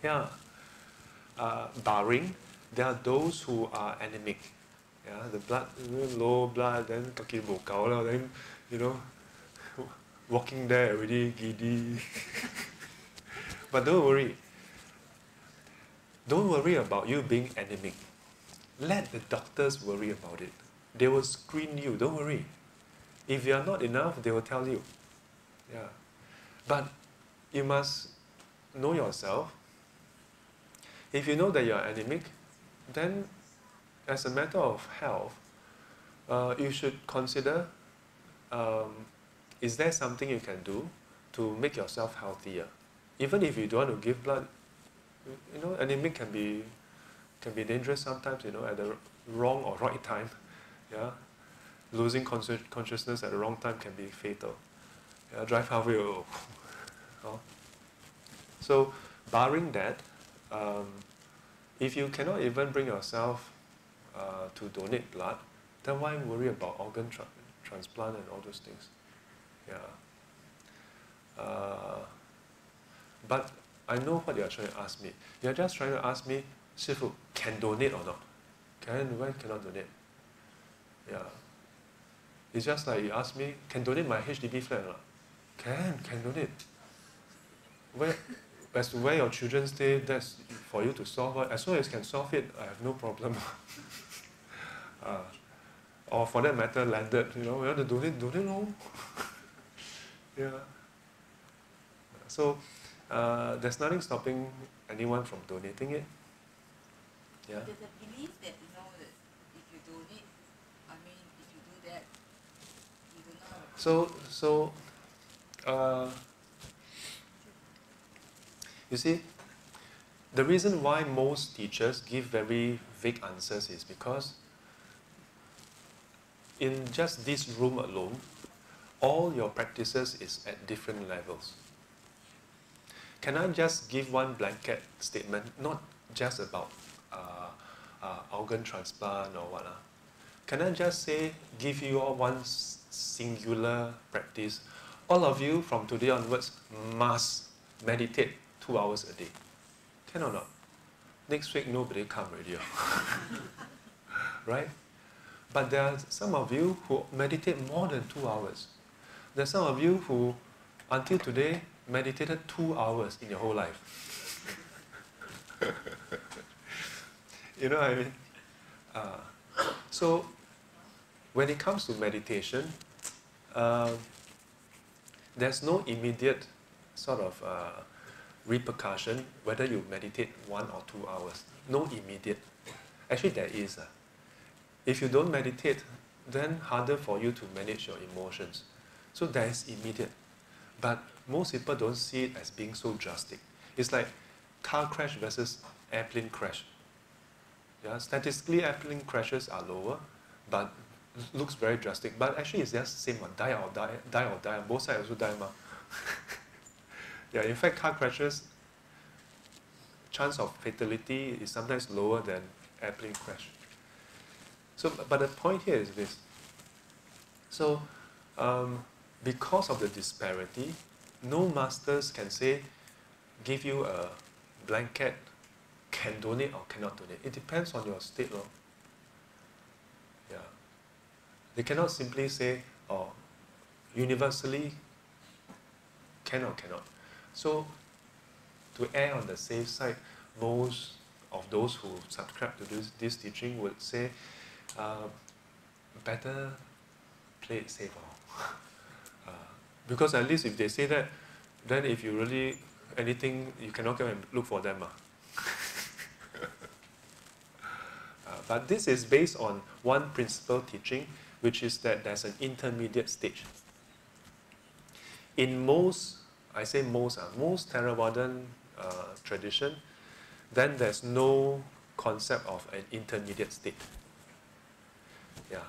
Yeah. Barring there are those who are anemic. Yeah, the blood, low blood, then kaki bo gao lah, then walking there already giddy. But don't worry. Don't worry about you being anemic. Let the doctors worry about it. They will screen you, don't worry. If you are not enough, they will tell you. Yeah. But you must know yourself. If you know that you are anemic, then as a matter of health, you should consider, is there something you can do to make yourself healthier? Even if you don't want to give blood, anemic can be dangerous sometimes, at the wrong or right time. Yeah, losing consciousness at the wrong time can be fatal. Yeah, drive halfway. Oh. So, barring that, if you cannot even bring yourself to donate blood, then why worry about organ transplant and all those things? Yeah. But I know what you're trying to ask me. You're just trying to ask me, Shifu, can donate or not? Why cannot donate? Yeah. It's just like you ask me, can donate my HDB flat or not? Can donate. As to where your children stay, that's for you to solve it. As long as you can solve it, I have no problem. Or for that matter, landed, we want to donate no. Yeah. So, there's nothing stopping anyone from donating it. Yeah. There's a belief that, that if you donate, if you do that, you don't know how to... You see, the reason why most teachers give very vague answers is because in just this room alone, all your practices is at different levels. Can I just give one blanket statement, not just about organ transplant or what? Can I just give you all one singular practice? All of you from today onwards must meditate 2 hours a day. Can or not? Next week nobody come already. Right? But there are some of you who meditate more than 2 hours. There are some of you who, until today, meditated 2 hours in your whole life. You know what I mean? So, when it comes to meditation, there's no immediate sort of repercussion whether you meditate 1 or 2 hours. No immediate. Actually, there is. If you don't meditate, then harder for you to manage your emotions. So there is immediate. But most people don't see it as being so drastic. It's like car crash versus airplane crash. Yeah, statistically, airplane crashes are lower, but looks very drastic. But actually, it's just the same one. Die or die, die or die. Both sides also die, ma. Yeah, in fact, car crashes, chance of fatality is sometimes lower than airplane crash. So, but the point here is this. So, because of the disparity, no masters can say, give you a blanket, can donate or cannot donate. It depends on your state law. Yeah. They cannot simply say, oh, universally can or cannot. So, to err on the safe side, most of those who subscribe to this teaching would say, better play it safe. Because at least if they say that, then if you really, anything, you cannot go and look for them. But this is based on one principle teaching, which is that there's an intermediate stage. In most, I say most Theravadan tradition, then there's no concept of an intermediate state. Yeah.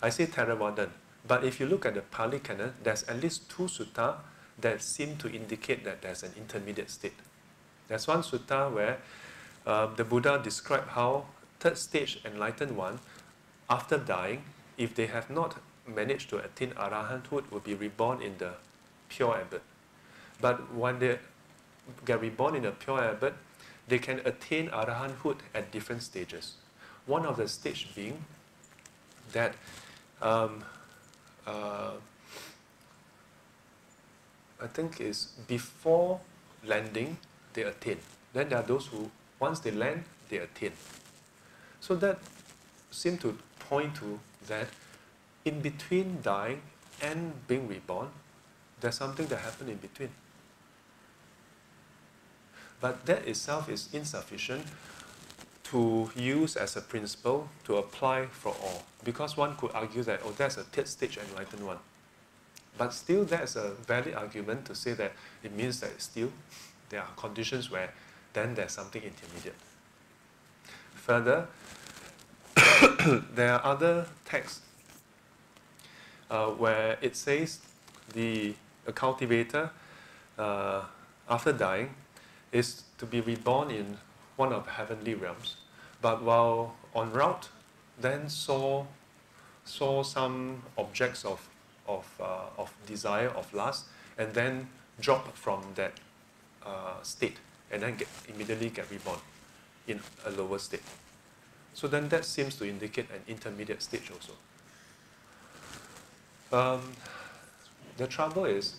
I say Theravadan, but if you look at the Pali Canon, there's at least 2 sutta that seem to indicate that there's an intermediate state. There's one sutta where the Buddha described how third stage enlightened one, after dying, if they have not managed to attain arahanthood, will be reborn in the pure abbot. But when they get reborn in the pure abbot, they can attain arahanthood at different stages. One of the stages being that I think is before landing, they attain. Then there are those who, once they land, they attain. So that seems to point to that in between dying and being reborn, there's something that happened in between. But that itself is insufficient to use as a principle to apply for all. Because one could argue that, oh, that's a third stage enlightened one. But still, that's a valid argument to say that it means that still there are conditions where then there's something intermediate. Further, there are other texts where it says the cultivator, after dying, is to be reborn in one of the heavenly realms. But while en route, then saw some objects of desire, of lust, and then drop from that state, and then immediately get reborn in a lower state. So then that seems to indicate an intermediate stage also. The trouble is,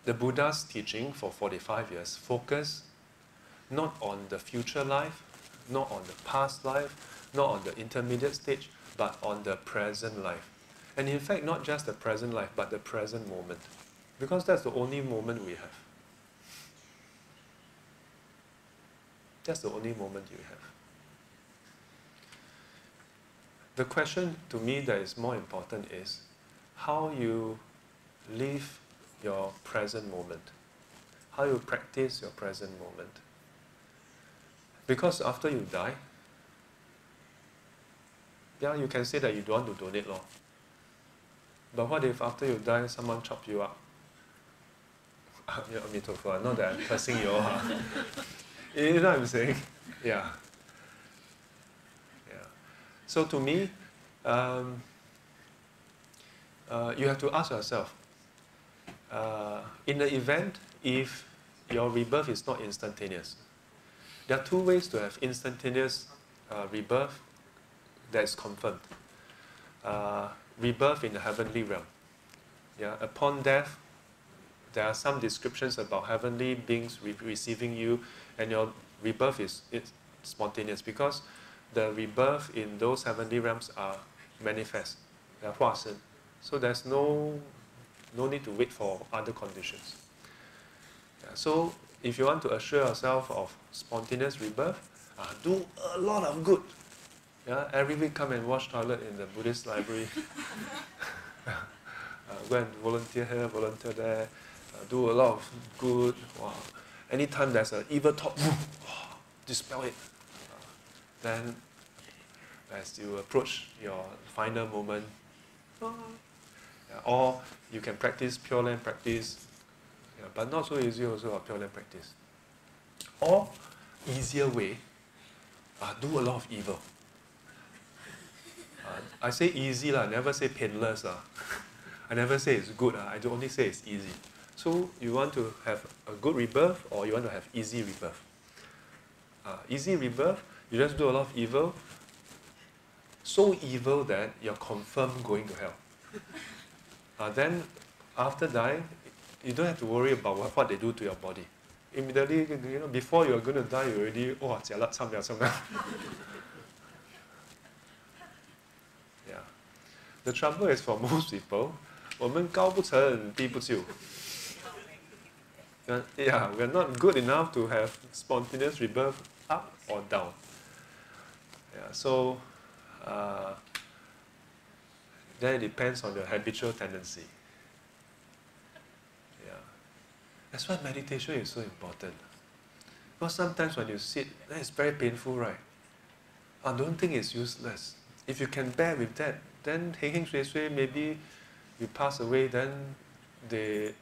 the Buddha's teaching for 45 years focused not on the future life, not on the past life, not on the intermediate stage, but on the present life. And in fact, not just the present life, but the present moment. Because that's the only moment we have. That's the only moment you have. The question to me that is more important is how you live your present moment, how you practice your present moment. Because after you die, yeah, you can say that you don't want to donate, lor. But what if after you die, someone chop you up? Not that I'm cursing you all. You know what I'm saying? Yeah. Yeah. So to me, you have to ask yourself, in the event if your rebirth is not instantaneous, there are 2 ways to have instantaneous rebirth that is confirmed. Rebirth in the heavenly realm. Yeah, upon death, there are some descriptions about heavenly beings receiving you, and your rebirth is spontaneous because the rebirth in those heavenly realms are manifest. They are huasen. So there's no need to wait for other conditions. Yeah, so if you want to assure yourself of spontaneous rebirth, do a lot of good. Yeah, every week come and wash toilet in the Buddhist library. Go and volunteer here, volunteer there. Do a lot of good. Wow. Anytime there's an evil thought, dispel it. then as you approach your final moment, or you can practice Pure Land practice, but not so easy also Pure Land practice. Or easier way, do a lot of evil. I say easy lah, never say painless lah. I never say it's good, I only say it's easy. So you want to have a good rebirth or you want to have easy rebirth? Easy rebirth, you just do a lot of evil, so evil that you're confirmed going to hell. Then after dying, you don't have to worry about what they do to your body. Immediately, before you're going to die, you already, jialat, sam liao. Yeah. The trouble is for most people, 我们高不成低不就. Yeah, we're not good enough to have spontaneous rebirth up or down. Yeah, so then it depends on your habitual tendency. Yeah, that's why meditation is so important. Because sometimes when you sit, it's very painful, right? I don't think it's useless. If you can bear with that, then heng heng shui shui, maybe you pass away, then they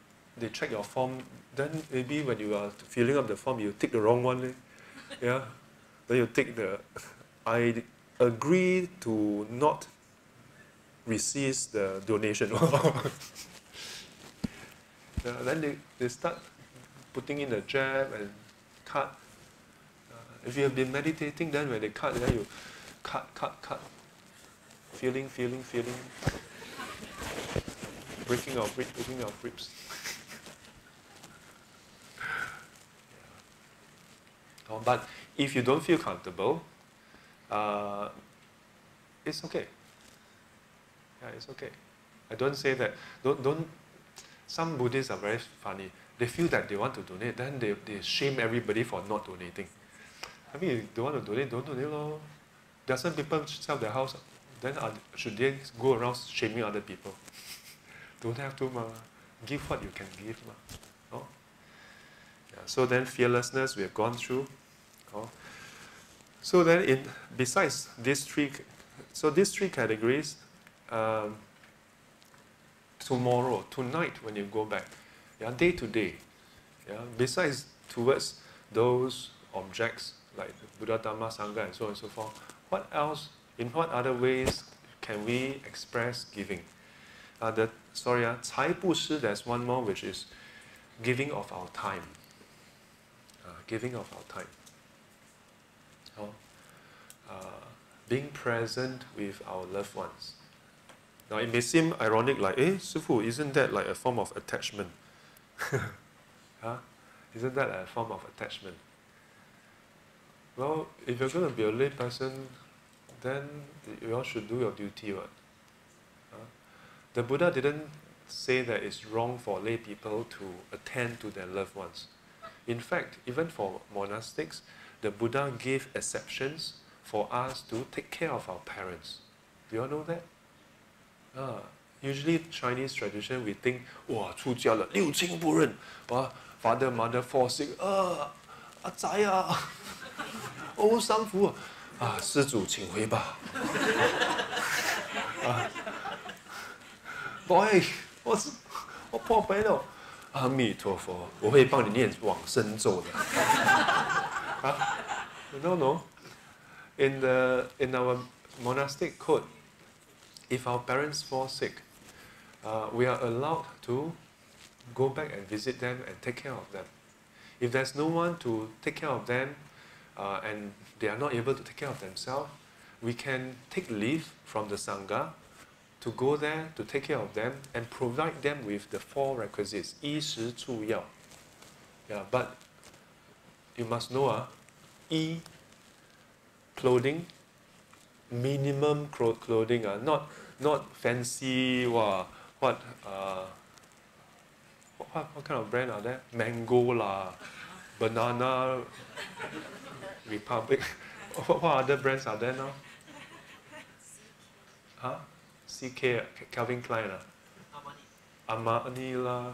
check your form, then maybe when you are filling up the form, you take the wrong one. Yeah? Then you take the, I agree to not receive the donation. Then they start putting in the jab and cut. If you have been meditating, then when they cut, then you cut. Feeling. Breaking of ribs. But if you don't feel comfortable, it's okay. Yeah, it's okay. I don't say that. Don't. Some Buddhists are very funny. They feel that they want to donate, then they shame everybody for not donating. I mean, if they want to donate, don't donate lor. There are some people sell their house, then should they go around shaming other people? Don't have to, ma. Give what you can give, ma. Oh? Yeah, so then fearlessness we have gone through. Oh. So then besides these three categories, tomorrow, tonight when you go back, yeah, day to day, yeah, besides towards those objects like Buddha, Dhamma, Sangha and so on and so forth, what else, in what other ways can we express giving? 财布施, there's one more which is giving of our time. Giving of our time. Being present with our loved ones. Now it may seem ironic, like, Sifu, isn't that like a form of attachment? Isn't that a form of attachment? Well, if you're going to be a lay person, then you all should do your duty. Right? The Buddha didn't say that it's wrong for lay people to attend to their loved ones. In fact, even for monastics, the Buddha gave exceptions for us to take care of our parents. Do you all know that? Usually Chinese tradition, we think, 哇，出家了，6亲不认，father, mother fall sick, 阿仔啊，我好辛苦啊，施主请回吧。boy，我破病了，阿弥陀佛，我会帮你念往生咒的。No. In our monastic code, if our parents fall sick, we are allowed to go back and visit them and take care of them. If there's no one to take care of them, and they are not able to take care of themselves, we can take leave from the Sangha to go there to take care of them and provide them with the 4 requisites, 衣食住药. Yeah, but you must know, 衣, clothing, minimum clothing, not fancy, what kind of brand are there? Mango lah, Banana Republic. What other brands are there now? CK, Calvin Klein, Armani lah,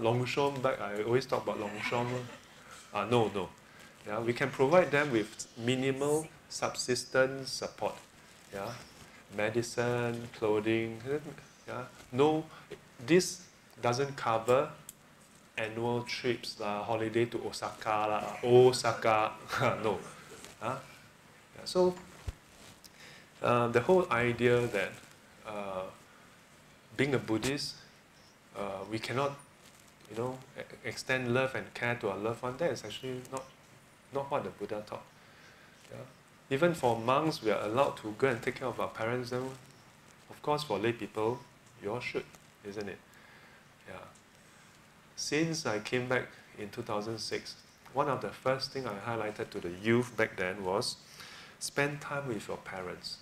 Longchamp bag. I always talk about Longchamp. No. Yeah, we can provide them with minimal subsistence support, yeah, medicine, clothing, yeah. No, this doesn't cover annual trips, holiday to Osaka, no. Yeah. So the whole idea that being a Buddhist, we cannot, extend love and care to our loved one, that is actually not what the Buddha taught. Yeah. Even for monks, we are allowed to go and take care of our parents. Then, of course, for lay people, you all should, isn't it? Yeah. Since I came back in 2006, one of the first things I highlighted to the youth back then was spend time with your parents.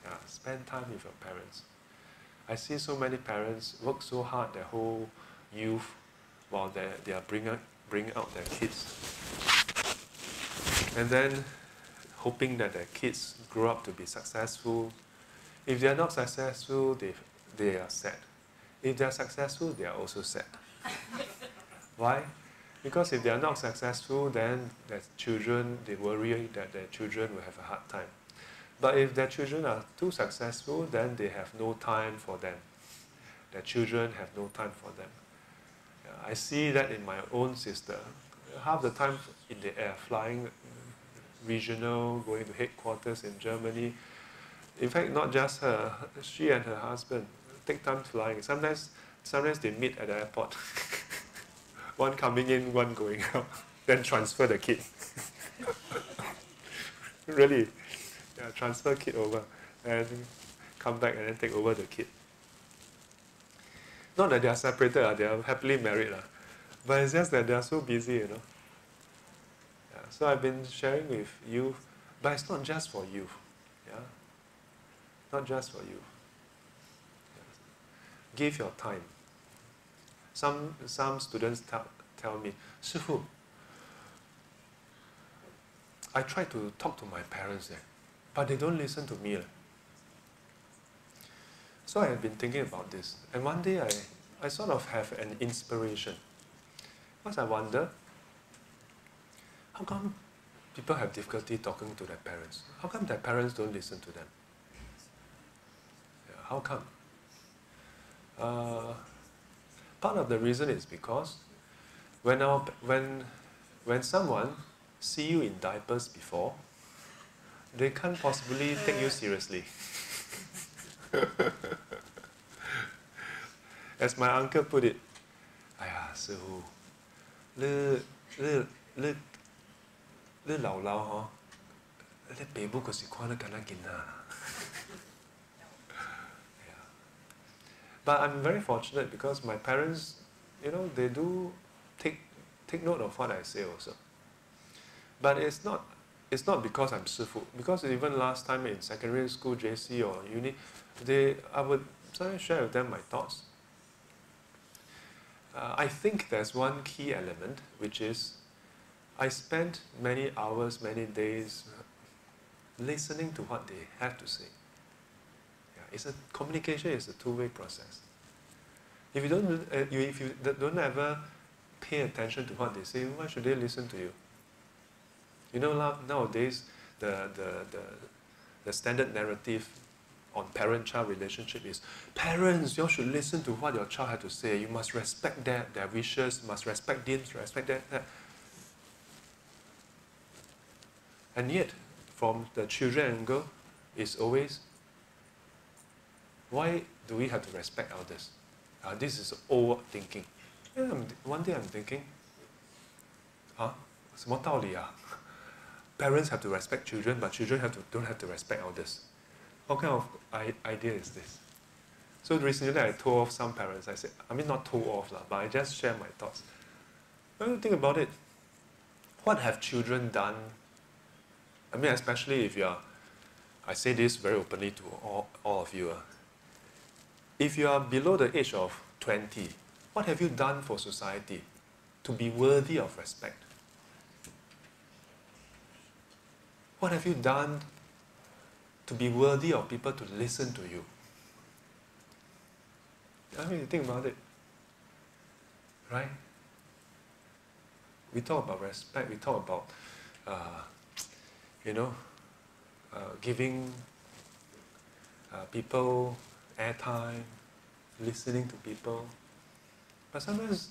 Yeah, spend time with your parents. I see so many parents work so hard their whole youth while they are bringing out their kids. And then hoping that their kids grow up to be successful. If they are not successful, they are sad. If they are successful, they are also sad. Why? Because if they are not successful, then their children, they worry that their children will have a hard time. But if their children are too successful, then they have no time for them. Their children have no time for them. Yeah, I see that in my own sister. Half the time in the air, flying regional, going to headquarters in Germany. In fact, not just her, she and her husband take time flying. Sometimes they meet at the airport. One coming in, one going out. Then transfer the kid. Really. Yeah, transfer kid over and come back and then take over the kid. Not that they are separated, they are happily married. But it's just that they are so busy, Yeah, so I've been sharing with youth, but it's not just for youth. Yeah? Not just for youth. Yes. Give your time. Some students tell me, 师父, I try to talk to my parents there, but they don't listen to me. So I have been thinking about this. And one day I sort of have an inspiration. Because I wonder, how come people have difficulty talking to their parents? How come their parents don't listen to them? Yeah, how come? Part of the reason is because when someone see you in diapers before, they can't possibly take you seriously. As my uncle put it, 哎呀，师父，你老吼，你爸母可是看你敢那囡仔。But I'm very fortunate because my parents, they do take note of what I say also. But it's not because I'm 师父. Because even last time in secondary school, JC or uni, I would sometimes share with them my thoughts. I think there's one key element, which is I spent many hours, many days listening to what they have to say. Yeah, communication is a two-way process. If you don't ever pay attention to what they say, why should they listen to you? Nowadays the standard narrative on parent-child relationship is, parents, you should listen to what your child has to say. You must respect their wishes, must respect this, respect that. And yet, from the children angle, it's always, why do we have to respect elders? This is old thinking. One day I'm thinking, 什么道理啊? Parents have to respect children, but children don't have to respect elders. What kind of idea is this? So recently I told off some parents. I said, not told off, but I just share my thoughts. When you think about it, what have children done? Especially if you are, I say this very openly to all of you. If you are below the age of 20, what have you done for society to be worthy of respect? What have you done to be worthy of people to listen to you? You think about it, right? We talk about respect, we talk about you know, giving people airtime, listening to people. But sometimes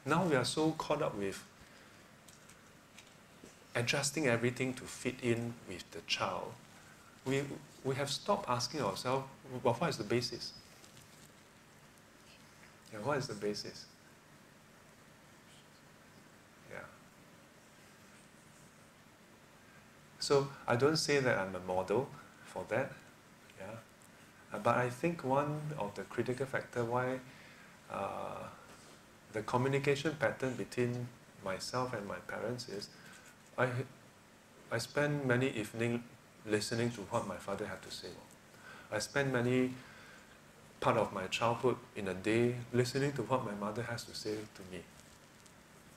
now we are so caught up with adjusting everything to fit in with the child. We have stopped asking ourselves, well, what is the basis? Yeah, what is the basis? Yeah. So I don't say that I'm a model for that, yeah. But I think one of the critical factor why the communication pattern between myself and my parents is I spend many evenings listening to what my father had to say. I spend many part of my childhood in a day listening to what my mother has to say to me.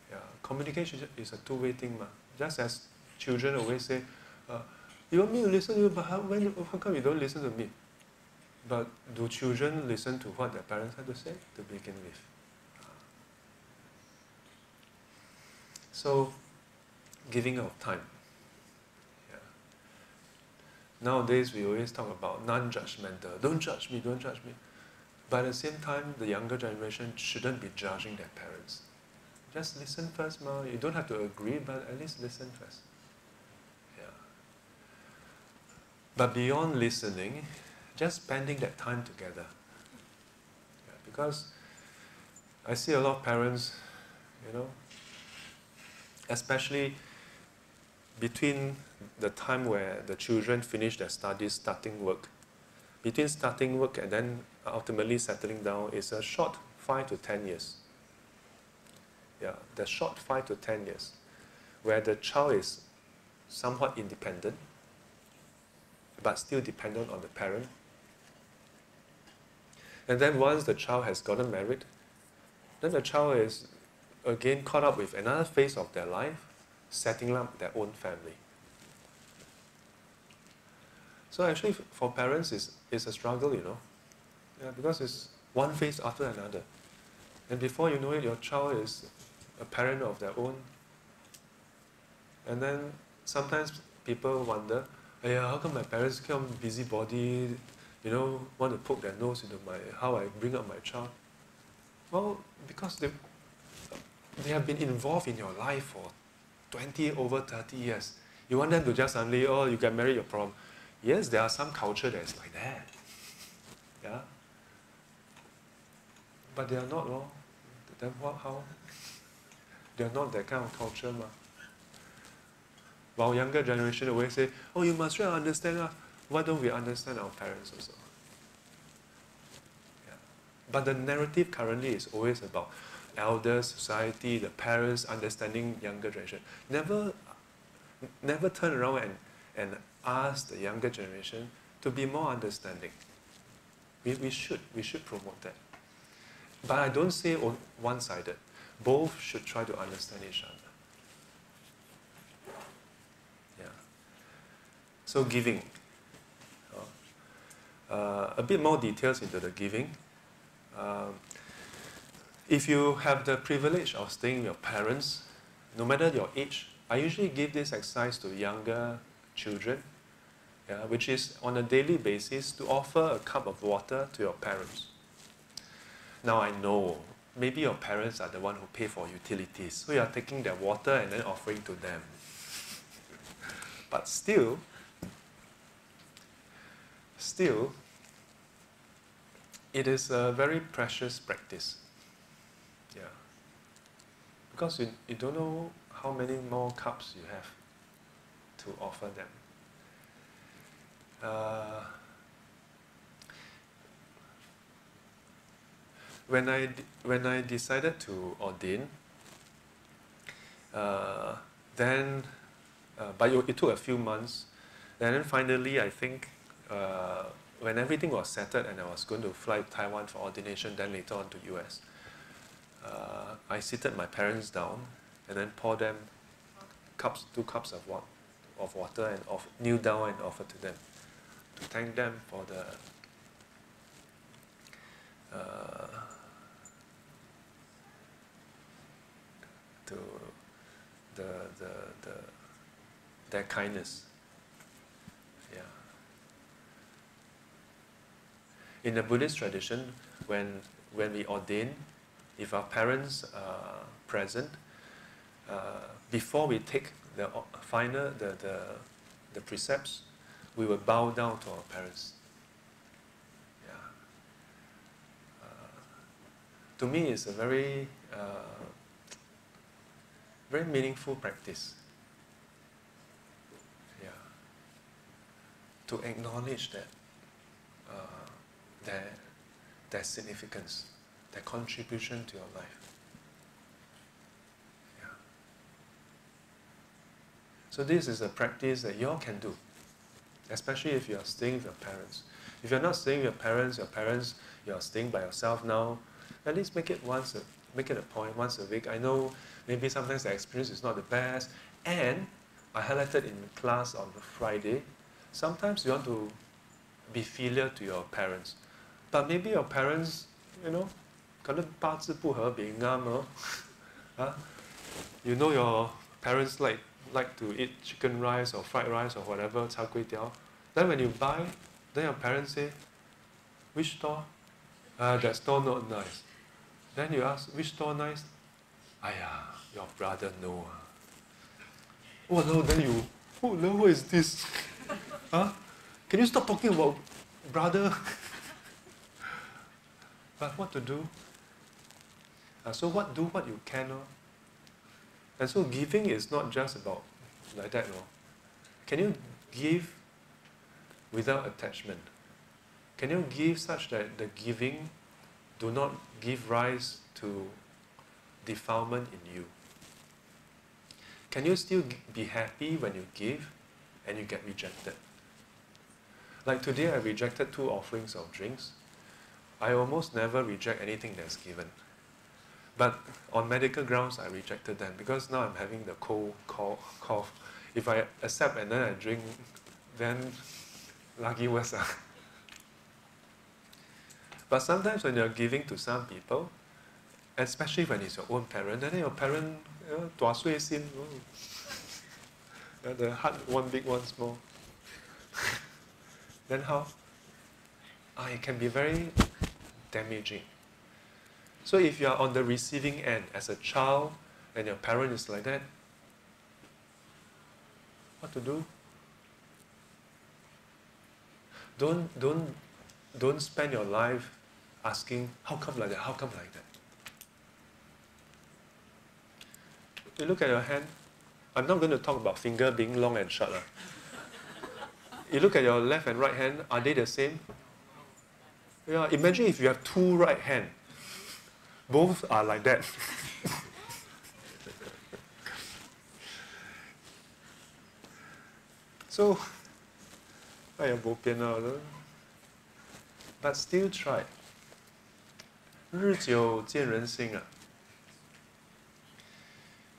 Yeah, communication is a two-way thing, ma. Just as children always say, you want me to listen to you, but how come you don't listen to me? But do children listen to what their parents have to say to begin with? So, giving of time. Yeah. Nowadays, we always talk about non-judgmental. Don't judge me, don't judge me. But at the same time, the younger generation shouldn't be judging their parents. Just listen first, ma. You don't have to agree, but at least listen first. Yeah. But beyond listening, just spending that time together. Yeah, because I see a lot of parents, you know, especially between the time where the children finish their studies, starting work. Between starting work and then ultimately settling down is a short 5 to 10 years. Yeah, the short 5 to 10 years, where the child is somewhat independent, but still dependent on the parent. And then once the child has gotten married, then the child is again caught up with another phase of their life, setting up their own family. So actually for parents it's a struggle, you know. Yeah, because it's one phase after another. And before you know it, your child is a parent of their own. And then sometimes people wonder, how come my parents become busybody, you know, want to poke their nose into how I bring up my child? Well, because they have been involved in your life for 20, over 30 years. You want them to just suddenly, you get married, your problem. Yes, there are some culture that is like that. Yeah? But they are not, then how? They are not that kind of culture, ma. While younger generation always say, you must try to understand. Why don't we understand our parents also? Yeah. But the narrative currently is always about elders, society, the parents understanding younger generation. Never turn around and ask the younger generation to be more understanding. We should promote that. But I don't say one-sided. Both should try to understand each other. Yeah. So giving. A bit more details into the giving. If you have the privilege of staying with your parents, no matter your age, I usually give this exercise to younger children, which is on a daily basis to offer a cup of water to your parents. Now I know, maybe your parents are the one who pay for utilities, so you are taking their water and then offering to them. But still, it is a very precious practice. Yeah. Because you don't know how many more cups you have to offer them. When I decided to ordain, then but it took a few months, and then finally I think when everything was settled and I was going to fly to Taiwan for ordination, then later on to US, I seated my parents down and then poured them 2 cups of water and kneel down and offer to them to thank them for their kindness. In the Buddhist tradition, when we ordain, if our parents are present, before we take the final the precepts, we will bow down to our parents. Yeah. To me, it's a very very meaningful practice. Yeah. To acknowledge that their significance, their contribution to your life. Yeah. So this is a practice that you all can do, especially if you are staying with your parents. If you're not staying with your parents, you are staying by yourself now, at least make it a point once a week. I know maybe sometimes the experience is not the best, and I highlighted in class on Friday, sometimes you want to be filial to your parents, but maybe your parents, 可能八字不合并啱哦. You know your parents like to eat chicken rice or fried rice or whatever, char kway teow. Then when you buy, then your parents say, which store? That store not nice. Then you ask, which store nice? Aiya, your brother know. Oh no, then you, oh no, what is this? Huh? Can you stop talking about brother? But what to do? So do what you can. And so giving is not just about like that. Can you give without attachment? Can you give such that the giving do not give rise to defilement in you? Can you still be happy when you give and you get rejected? Like today I rejected 2 offerings of drinks. I almost never reject anything that's given. But on medical grounds I rejected them because now I'm having the cold cough. If I accept and then I drink, then lucky worse. But sometimes when you're giving to some people, especially when it's your own parent, then your parent, tua sui sin, the heart one big, one small. Then how? It can be very damaging. So if you are on the receiving end as a child and your parent is like that, what to do? Don't spend your life asking, how come like that, how come like that? You look at your hand. I'm not going to talk about finger being long and short. You look at your left and right hand, are they the same? Yeah, imagine if you have 2 right hands. Both are like that. So, bo pian but still try. 日久见人心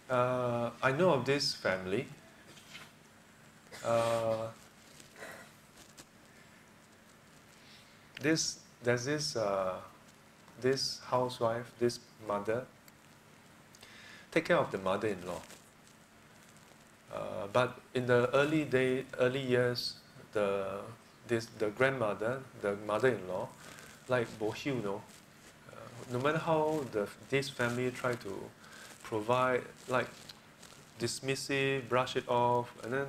啊. I know of this family. There's this housewife, this mother, take care of the mother-in-law. But in the early years, the grandmother, the mother-in-law, like bohiu, no matter how this family try to provide, like dismissive, brush it off, and then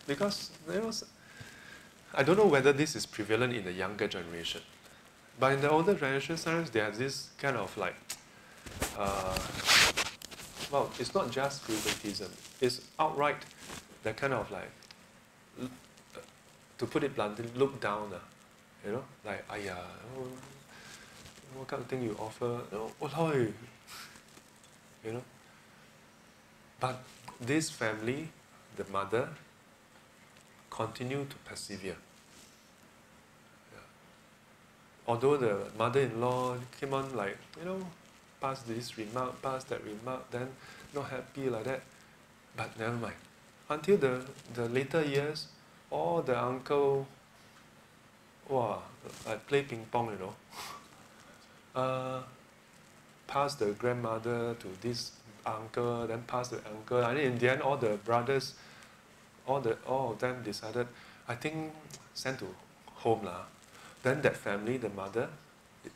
because I don't know whether this is prevalent in the younger generation, but in the older generation, sometimes there's this kind of like, well, it's not just favoritism, it's outright that kind of like, to put it bluntly, look down, like, what kind of thing you offer, But this family, the mother, continue to persevere. Although the mother-in-law came on like, pass this remark, pass that remark, then not happy like that, but never mind. Until the later years, all the uncle, like play ping pong, pass the grandmother to this uncle, then pass the uncle, and in the end, all the brothers, all of them decided, I think, send to home lah. Then that family, the mother,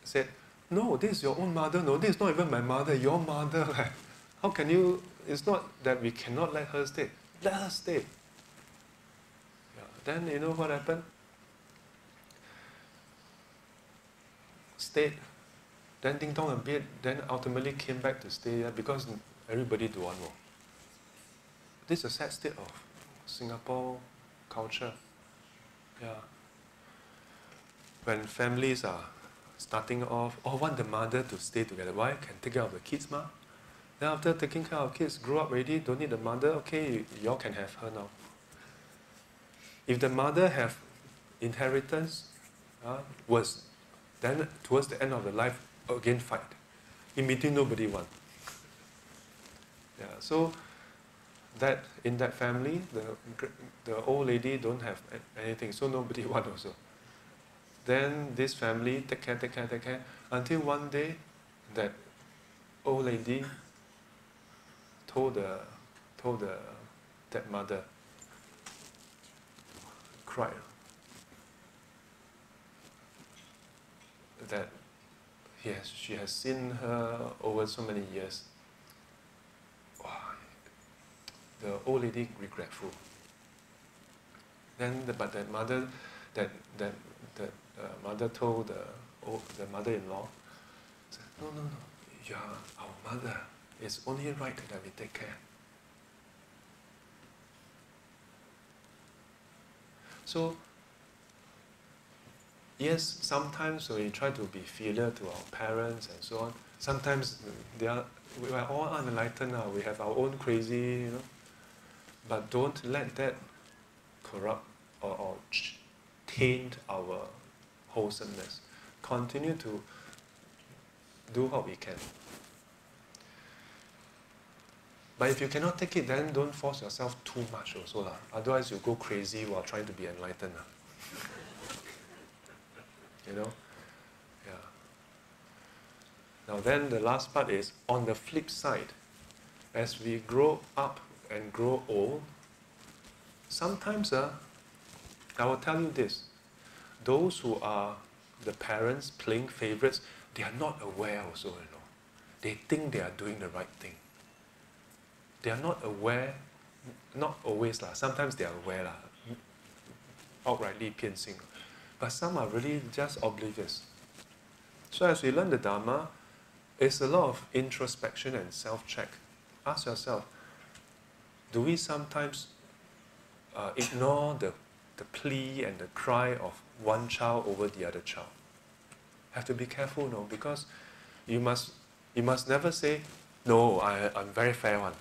said, no, this is your own mother. No, this is not even my mother, your mother. How can you, it's not that we cannot let her stay. Let her stay. Yeah. Then you know what happened? Stayed. Then ding dong a bit, then ultimately came back to stay here because everybody don't want more. This is a sad state of Singapore culture. Yeah. When families are starting off, want the mother to stay together. Why? Can take care of the kids, ma. Then after taking care of kids, grow up already, don't need the mother, okay, y'all can have her now. If the mother have inheritance, worse. Then towards the end of the life, again fight. In between, nobody won. Yeah, so that in that family, the old lady don't have anything, so nobody won also. Then this family take care, until one day that old lady told that mother, cried, that she has seen her over so many years. Wow. The old lady regretful. Then but that mother mother told the mother-in-law, no, you are our mother. It's only right that we take care. So, yes, sometimes we try to be filial to our parents and so on. Sometimes we are all unenlightened now. We have our own crazy, But don't let that corrupt or taint our wholesomeness. Continue to do what we can. But if you cannot take it, then don't force yourself too much also. Otherwise you go crazy while trying to be enlightened. Yeah. Now then the last part is, on the flip side, as we grow up and grow old, sometimes I will tell you this, those who are the parents playing favorites, they are not aware also, They think they are doing the right thing. They are not aware, not always sometimes they are aware outrightly 偏心, but some are really just oblivious. So as we learn the Dharma, it's a lot of introspection and self-check. Ask yourself, do we sometimes ignore the plea and the cry of one child over the other child? Have to be careful, because you must never say, no, I'm very fair one.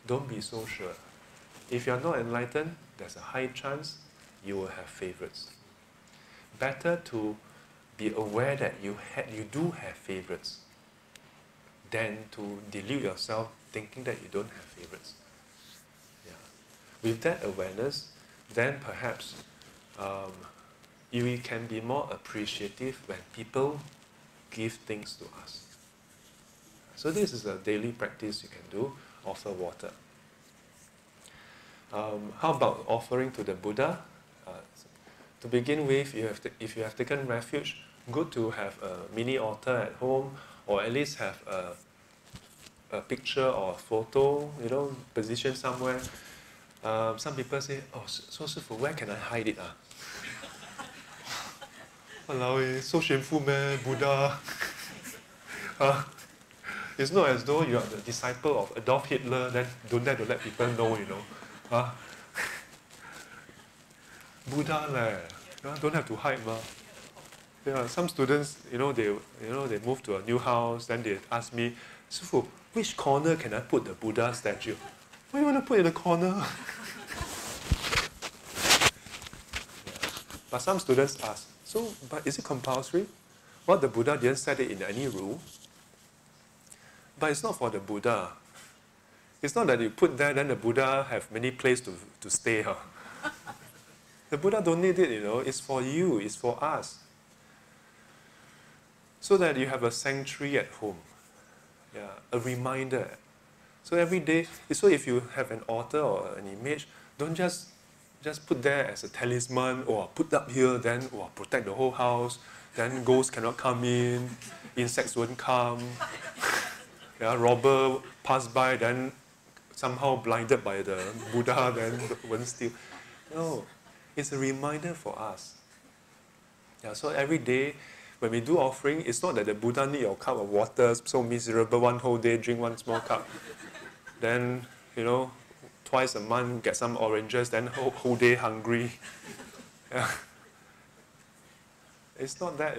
Don't be so sure. If you're not enlightened, there's a high chance you will have favorites. Better to be aware that you do have favorites than to delude yourself thinking that you don't have favorites. Yeah. With that awareness, then perhaps we can be more appreciative when people give things to us. So this is a daily practice you can do. Offer water. How about offering to the Buddha? To begin with, if you have taken refuge, good to have a mini altar at home, or at least have a picture or a photo, positioned somewhere. Some people say, so Sifu, where can I hide it? Walao, so shameful man, Buddha. It's not as though you are the disciple of Adolf Hitler, then don't dare to let people know, Buddha don't have to hide, ma. Yeah, some students, they move to a new house, then they ask me, Sifu, which corner can I put the Buddha statue? What do you want to put in the corner? Yeah. But some students ask, but is it compulsory? Well, the Buddha didn't set it in any rule. But it's not for the Buddha. It's not that you put there, then the Buddha have many places to stay. The Buddha don't need it, It's for you, it's for us. So that you have a sanctuary at home. Yeah, a reminder. So every day, so if you have an altar or an image, don't just just put there as a talisman, or put up here, then protect the whole house, then ghosts cannot come in, insects won't come, yeah, robber pass by, then somehow blinded by the Buddha, then won't steal. No, it's a reminder for us. Yeah, so every day when we do offering, it's not that the Buddha need your cup of water, so miserable, one whole day drink one small cup. Then, twice a month get some oranges, then whole day hungry. Yeah. It's not that,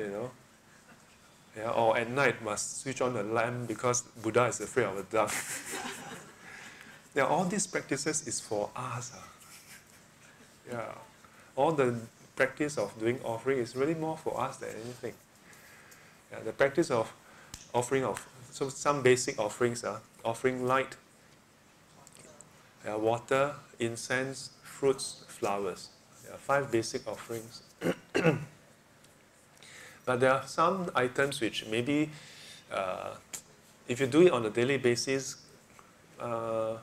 Yeah, or at night must switch on the lamp because Buddha is afraid of the dark. Yeah, all these practices is for us. Yeah, all the practice of doing offering is really more for us than anything. Yeah, the practice of offering so some basic offerings are offering light, water, incense, fruits, flowers. 5 basic offerings. But there are some items which maybe, if you do it on a daily basis, I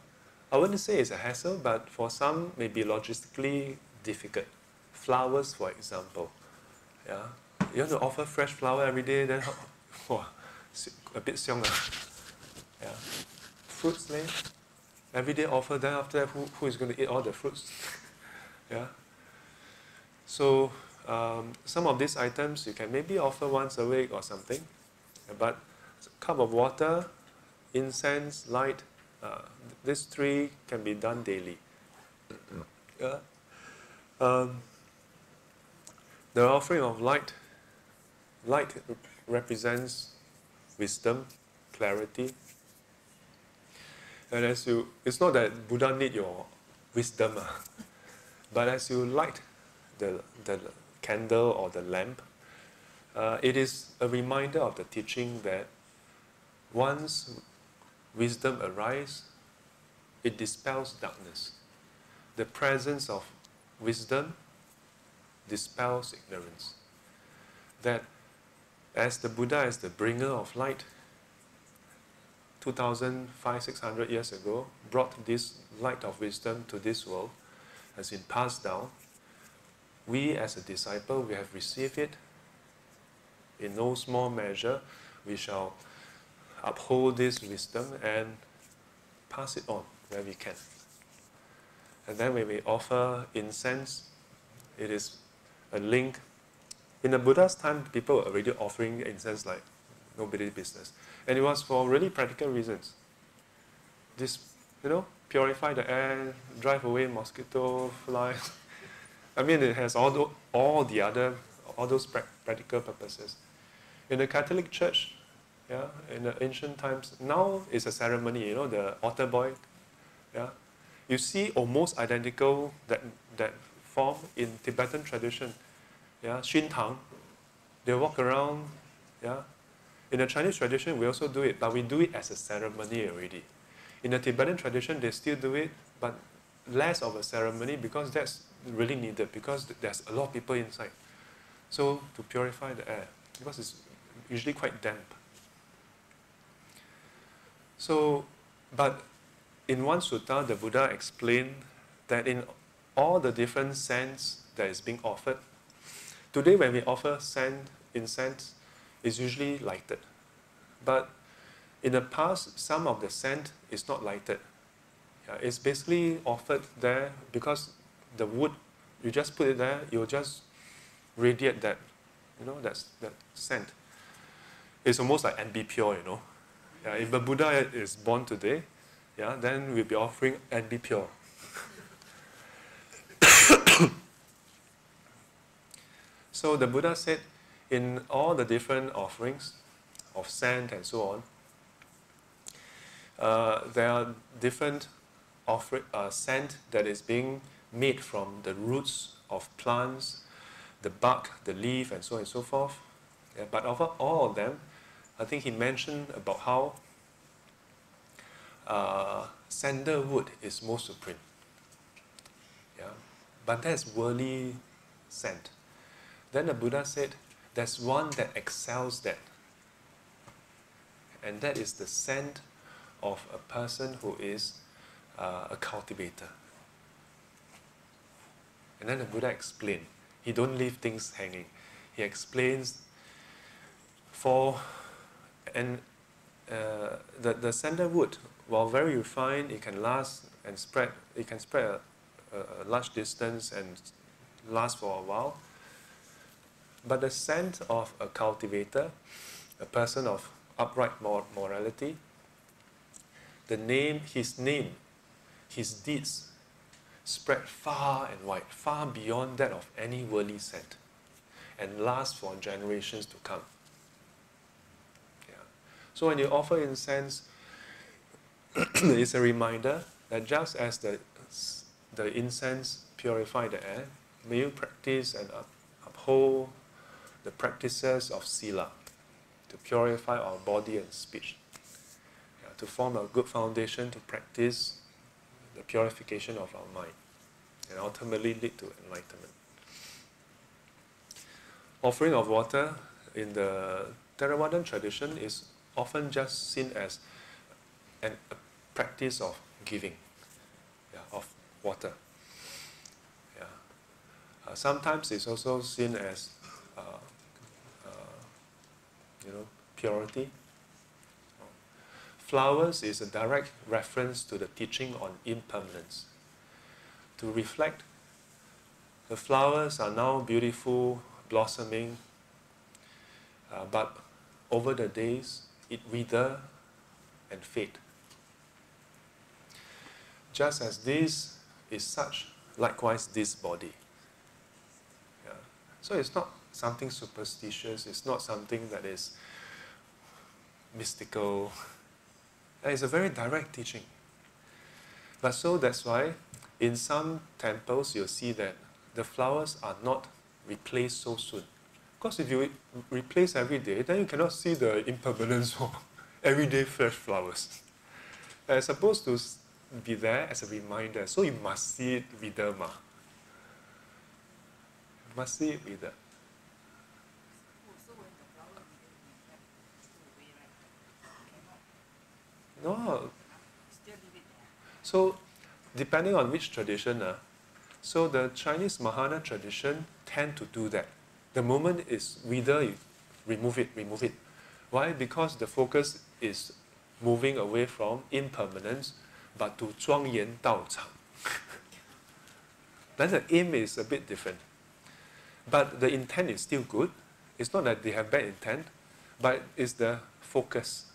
wouldn't say it's a hassle, but for some, maybe logistically difficult. Flowers, for example. Yeah, you have to offer fresh flower every day, then a bit xiong. Yeah. Fruits, every day offer, then after that, who is going to eat all the fruits? Yeah. So some of these items you can maybe offer once a week or something, but a cup of water, incense, light, these 3 can be done daily. Yeah. The offering of light represents wisdom, clarity. And it's not that Buddha need your wisdom, but as you light the candle or the lamp, it is a reminder of the teaching that once wisdom arises, it dispels darkness. The presence of wisdom dispels ignorance. That as the Buddha, as the bringer of light, 2,500-600 years ago, brought this light of wisdom to this world, has been passed down. We as a disciple, we have received it. In no small measure, we shall uphold this wisdom and pass it on where we can. And then when we offer incense, it is a link. In the Buddha's time, people were already offering incense like nobody's business. And it was for really practical reasons. This, purify the air, drive away mosquito, flies. I mean, it has all those practical purposes. In the Catholic Church, yeah, in the ancient times, now it's a ceremony, the altar boy, yeah. You see almost identical that form in Tibetan tradition, yeah, Xintang. They walk around, yeah. In the Chinese tradition, we also do it, but we do it as a ceremony already. In the Tibetan tradition, they still do it, but less of a ceremony because that's really needed, because there's a lot of people inside. So to purify the air, because it's usually quite damp. So, but in one sutta, the Buddha explained that in all the different scents that is being offered, today when we offer incense, it's usually lighted. But in the past, some of the scent is not lighted. Yeah, it's basically offered there because the wood, you just put it there, you'll just radiate that, that scent. It's almost like NB Pure, Yeah, if the Buddha is born today, yeah, then we'll be offering NB Pure. So the Buddha said, in all the different offerings of scent and so on, there are different scent that is being made from the roots of plants, the bark, the leaf, and so on and so forth. Yeah, but of all of them, I think he mentioned about how sandalwood is most supreme. Yeah, but that's worldly scent. Then the Buddha said, there's one that excels that. And that is the scent of a person who is a cultivator. And then the Buddha explained. He don't leave things hanging. He explains the sandalwood, while very refined, it can last and spread. It can spread a large distance and last for a while. But the scent of a cultivator, a person of upright morality, his name, his deeds spread far and wide, far beyond that of any worldly scent, and last for generations to come. Yeah. So when you offer incense, it's a reminder that just as the incense purifies the air, may you practice and uphold the practices of sila to purify our body and speech, to form a good foundation to practice the purification of our mind, and ultimately lead to enlightenment. Offering of water in the Theravadan tradition is often just seen as a practice of giving, of water. Sometimes it's also seen as purity. Flowers is a direct reference to the teaching on impermanence. To reflect, the flowers are now beautiful, blossoming, but over the days it wither and fade. Just as this is such, likewise this body. So it's not something superstitious, it's not something that is mystical. It's a very direct teaching. But so that's why in some temples you'll see that the flowers are not replaced so soon. Because if you replace every day, then you cannot see the impermanence of everyday fresh flowers. It's supposed to be there as a reminder, so you must see it wither. You must see it wither. No. So, depending on which tradition, so the Chinese Mahayana tradition tend to do that. The moment it's wither, you remove it. Why? Because the focus is moving away from impermanence, but to 庄严道场. Then the aim is a bit different. But the intent is still good. It's not that they have bad intent, but it's the focus.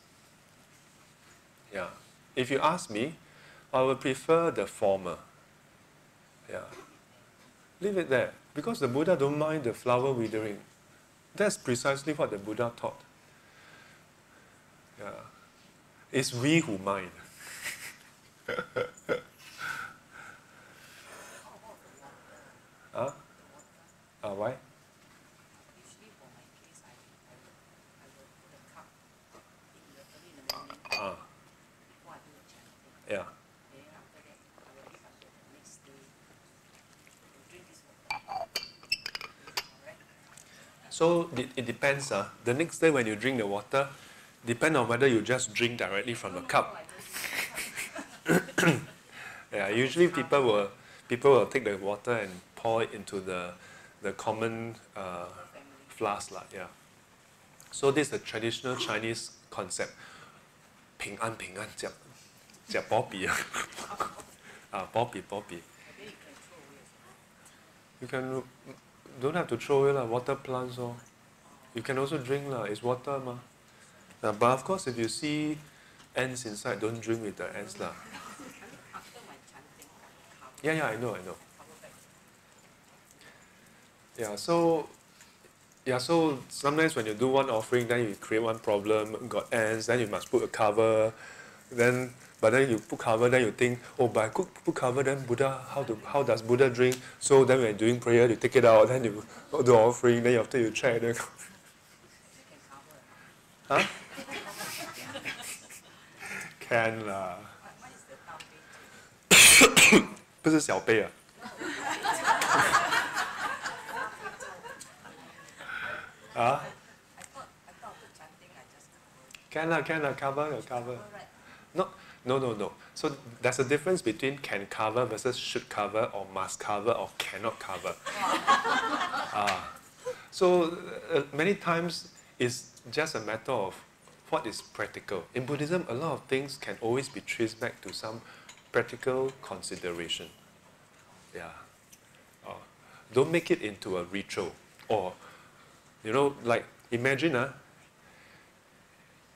Yeah. If you ask me, I would prefer the former. Yeah. Leave it there. Because the Buddha don't mind the flower withering. That's precisely what the Buddha taught. Yeah. It's we who mind. Huh? Why? Usually for my case, I will put a cup early in the morning before I do the chanting. Yeah. Then after that, I will make up the next day to drink this water. Correct? So it depends. The next day when you drink the water, depend on whether you just drink directly from the cup. Yeah, usually people will take the water and pour it into the common flask. Yeah. So this is the traditional Chinese concept. 平安平安，吃保庇啊，保庇。You can don't have to throw away water plants You can also drink it's water but of course if you see ants inside, don't drink with the ants After my chanting, Yeah, I know. Yeah, so sometimes when you do one offering, then you create one problem, got ants, then you must put a cover, but then you put cover, then you think, but I put cover, then Buddha, how does Buddha drink? So then when you're doing prayer, you take it out, then you do offering, then after you check, then huh? Can lah. 不是小杯啊。啊 I thought the chanting I just cover. Can lah, cover. Not No. So there's a difference between can cover versus should cover or must cover or cannot cover. So many times it's just a matter of what is practical. In Buddhism, a lot of things can always be traced back to some practical consideration. Yeah. Don't make it into a ritual. Or, you know, like imagine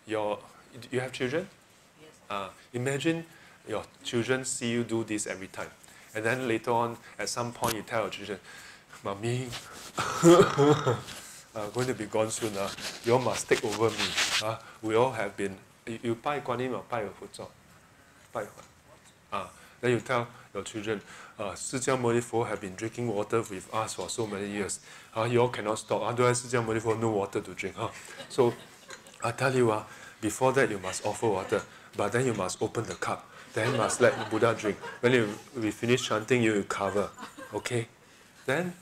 you have children? Yes. Imagine your children see you do this every time. And then later on, at some point, you tell your children, Mommy, going to be gone soon. You all must take over me. We all have been, you 拜观音 or 拜佛祖? 拜. Then you tell your children,释迦牟尼佛have been drinking water with us for so many years. You all cannot stop. Otherwise,释迦牟尼佛no water to drink. So, I tell you, before that you must offer water. But then you must open the cup. Then you must let the Buddha drink. When we finish chanting, you will cover. Okay? Then,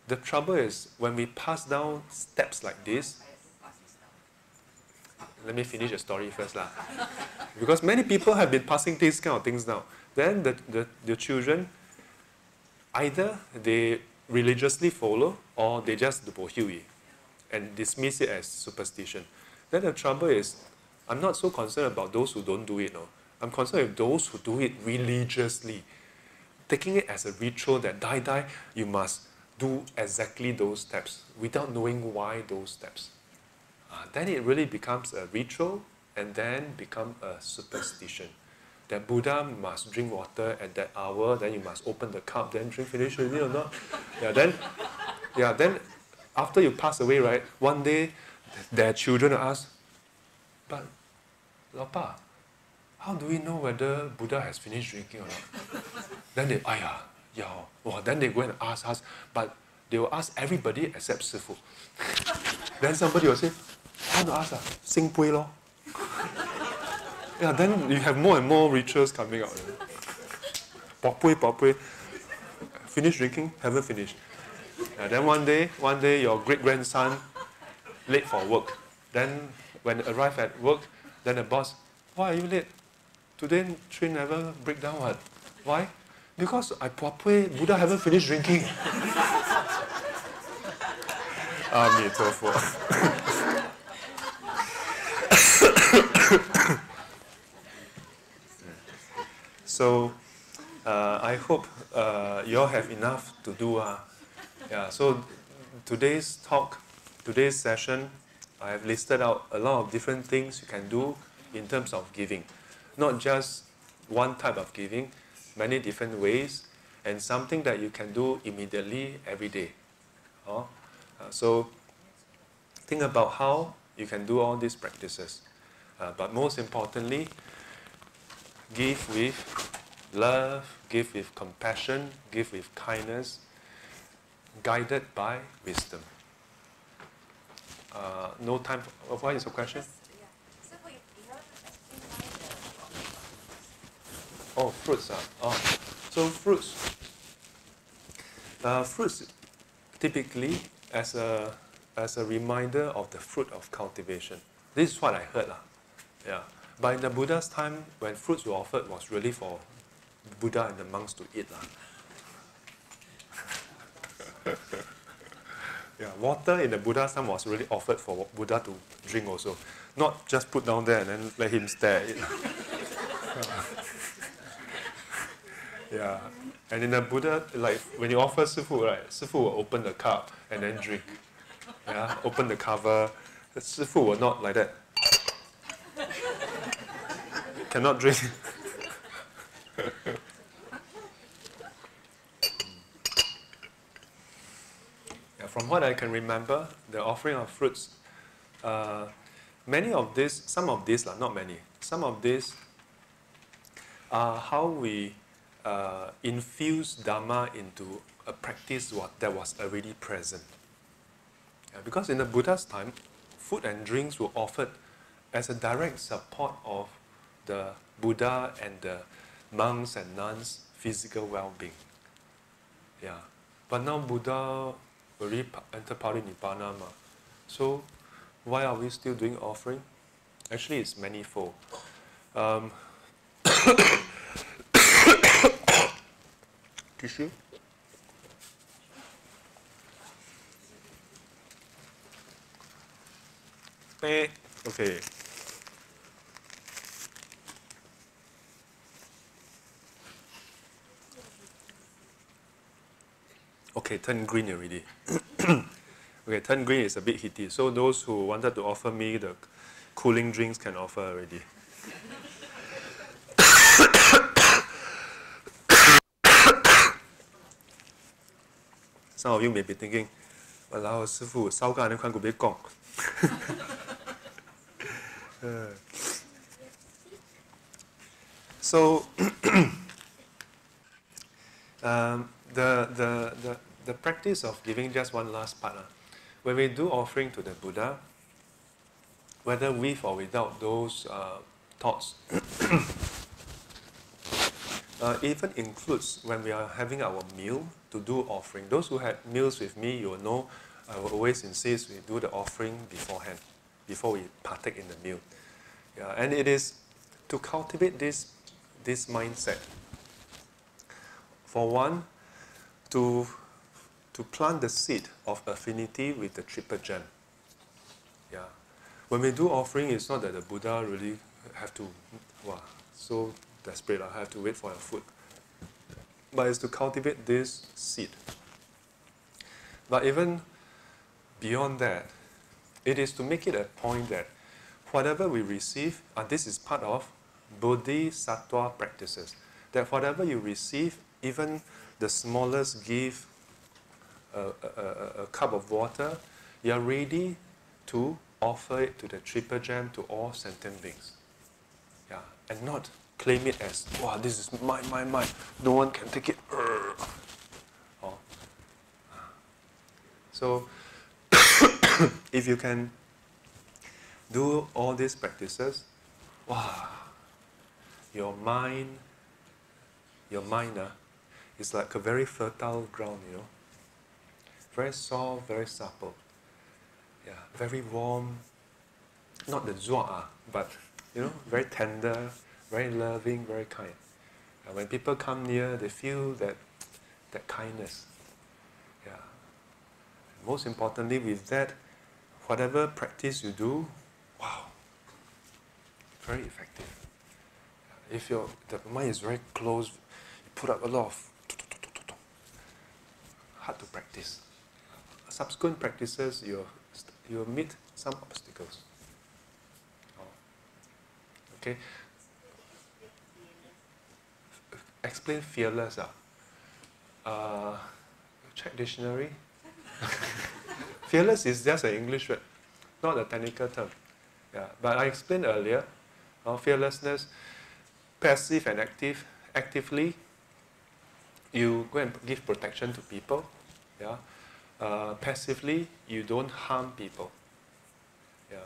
the trouble is, when we pass down steps like this, let me finish the story first. Because many people have been passing these kind of things down. Then the children, either they religiously follow or they just bohui and dismiss it as superstition. Then the trouble is, I'm not so concerned about those who don't do it. No. I'm concerned with those who do it religiously, taking it as a ritual that die, you must do exactly those steps without knowing why those steps. Then it really becomes a ritual and then become a superstition. That Buddha must drink water at that hour, then you must open the cup, then drink finish already or not. Then after you pass away, right, one day their children ask, but Lapa, how do we know whether Buddha has finished drinking or not? Then they, then they go and ask us, but they will ask everybody except Sifu. Then somebody will say, how to ask? Sing Pui lo. Then you have more and more rituals coming out. Pui. Finish drinking? Haven't finished. Then one day your great-grandson late for work. Then when arrive at work, then the boss, why are you late? Today train never break down what? Why? Because I pui, Buddha haven't finished drinking. So, I hope you all have enough to do. So today's talk, today's session, I have listed out a lot of different things you can do in terms of giving. Not just one type of giving, many different ways, and something that you can do immediately every day. So think about how you can do all these practices. But most importantly, give with love, give with compassion, give with kindness, guided by wisdom. No time for, what is the question? Oh, fruits. So fruits. Fruits typically as a reminder of the fruit of cultivation. This is what I heard. But in the Buddha's time, when fruits were offered, was really for Buddha and the monks to eat. Water in the Buddha's time was really offered for Buddha to drink also. Not just put down there and then let him stare at it. And in the Buddha, like when you offer Sifu, right, Sifu will open the cup and then drink. Open the cover. Sifu will not like that. Cannot drink. From what I can remember, the offering of fruits, some of these, not many, some of these are how we infuse Dharma into a practice that was already present. Because in the Buddha's time, food and drinks were offered as a direct support of the Buddha and the monks and nuns' physical well-being. But now Buddha already entered Parinibbana. So why are we still doing offering? Actually, it's manifold. Tissue? Okay. Okay, turn green already. Okay, turn green is a bit heaty. So those who wanted to offer me the cooling drinks can offer already. Some of you may be thinking, "Walao, 师父烧干你看佢别讲." So the practice of giving just one last part. When we do offering to the Buddha, whether with or without those thoughts, even includes when we are having our meal to do offering. Those who had meals with me, you will know I will always insist we do the offering beforehand, before we partake in the meal. Yeah, and it is to cultivate this mindset. For one, to plant the seed of affinity with the triple gem. Yeah. When we do offering, it's not that the Buddha really have to, so desperate, I have to wait for your food. But it's to cultivate this seed. But even beyond that, it is to make it a point that whatever we receive, and this is part of Bodhisattva practices, that whatever you receive, even the smallest gift, a cup of water, you are ready to offer it to the triple gem, to all sentient beings. Yeah, and not claim it as, wow, this is mine, no one can take it. Oh. So, if you can do all these practices, wow, your mind is like a very fertile ground, very soft, very supple, yeah, very warm, not the zua, but very tender, very loving, very kind. And when people come near, they feel that kindness. Yeah. Most importantly, with that, whatever practice you do, wow, very effective. If the mind is very close, you put up a lot of hard to practice. Subsequent practices, you'll meet some obstacles. Okay. Explain fearless. Check dictionary. Fearless is just an English word, not a technical term. Yeah, but I explained earlier, fearlessness, passive and active. Actively, you go and give protection to people. Yeah. Passively, you don't harm people. Yeah.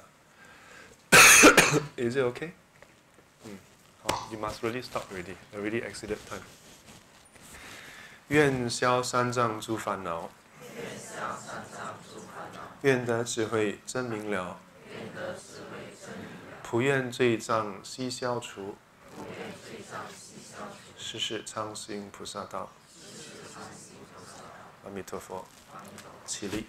Is it okay? You must really stop already. Already exceeded time. 愿消三障诸烦恼，愿得智慧真明了，普愿罪障悉消除，世世常行菩萨道。阿弥陀佛，起立。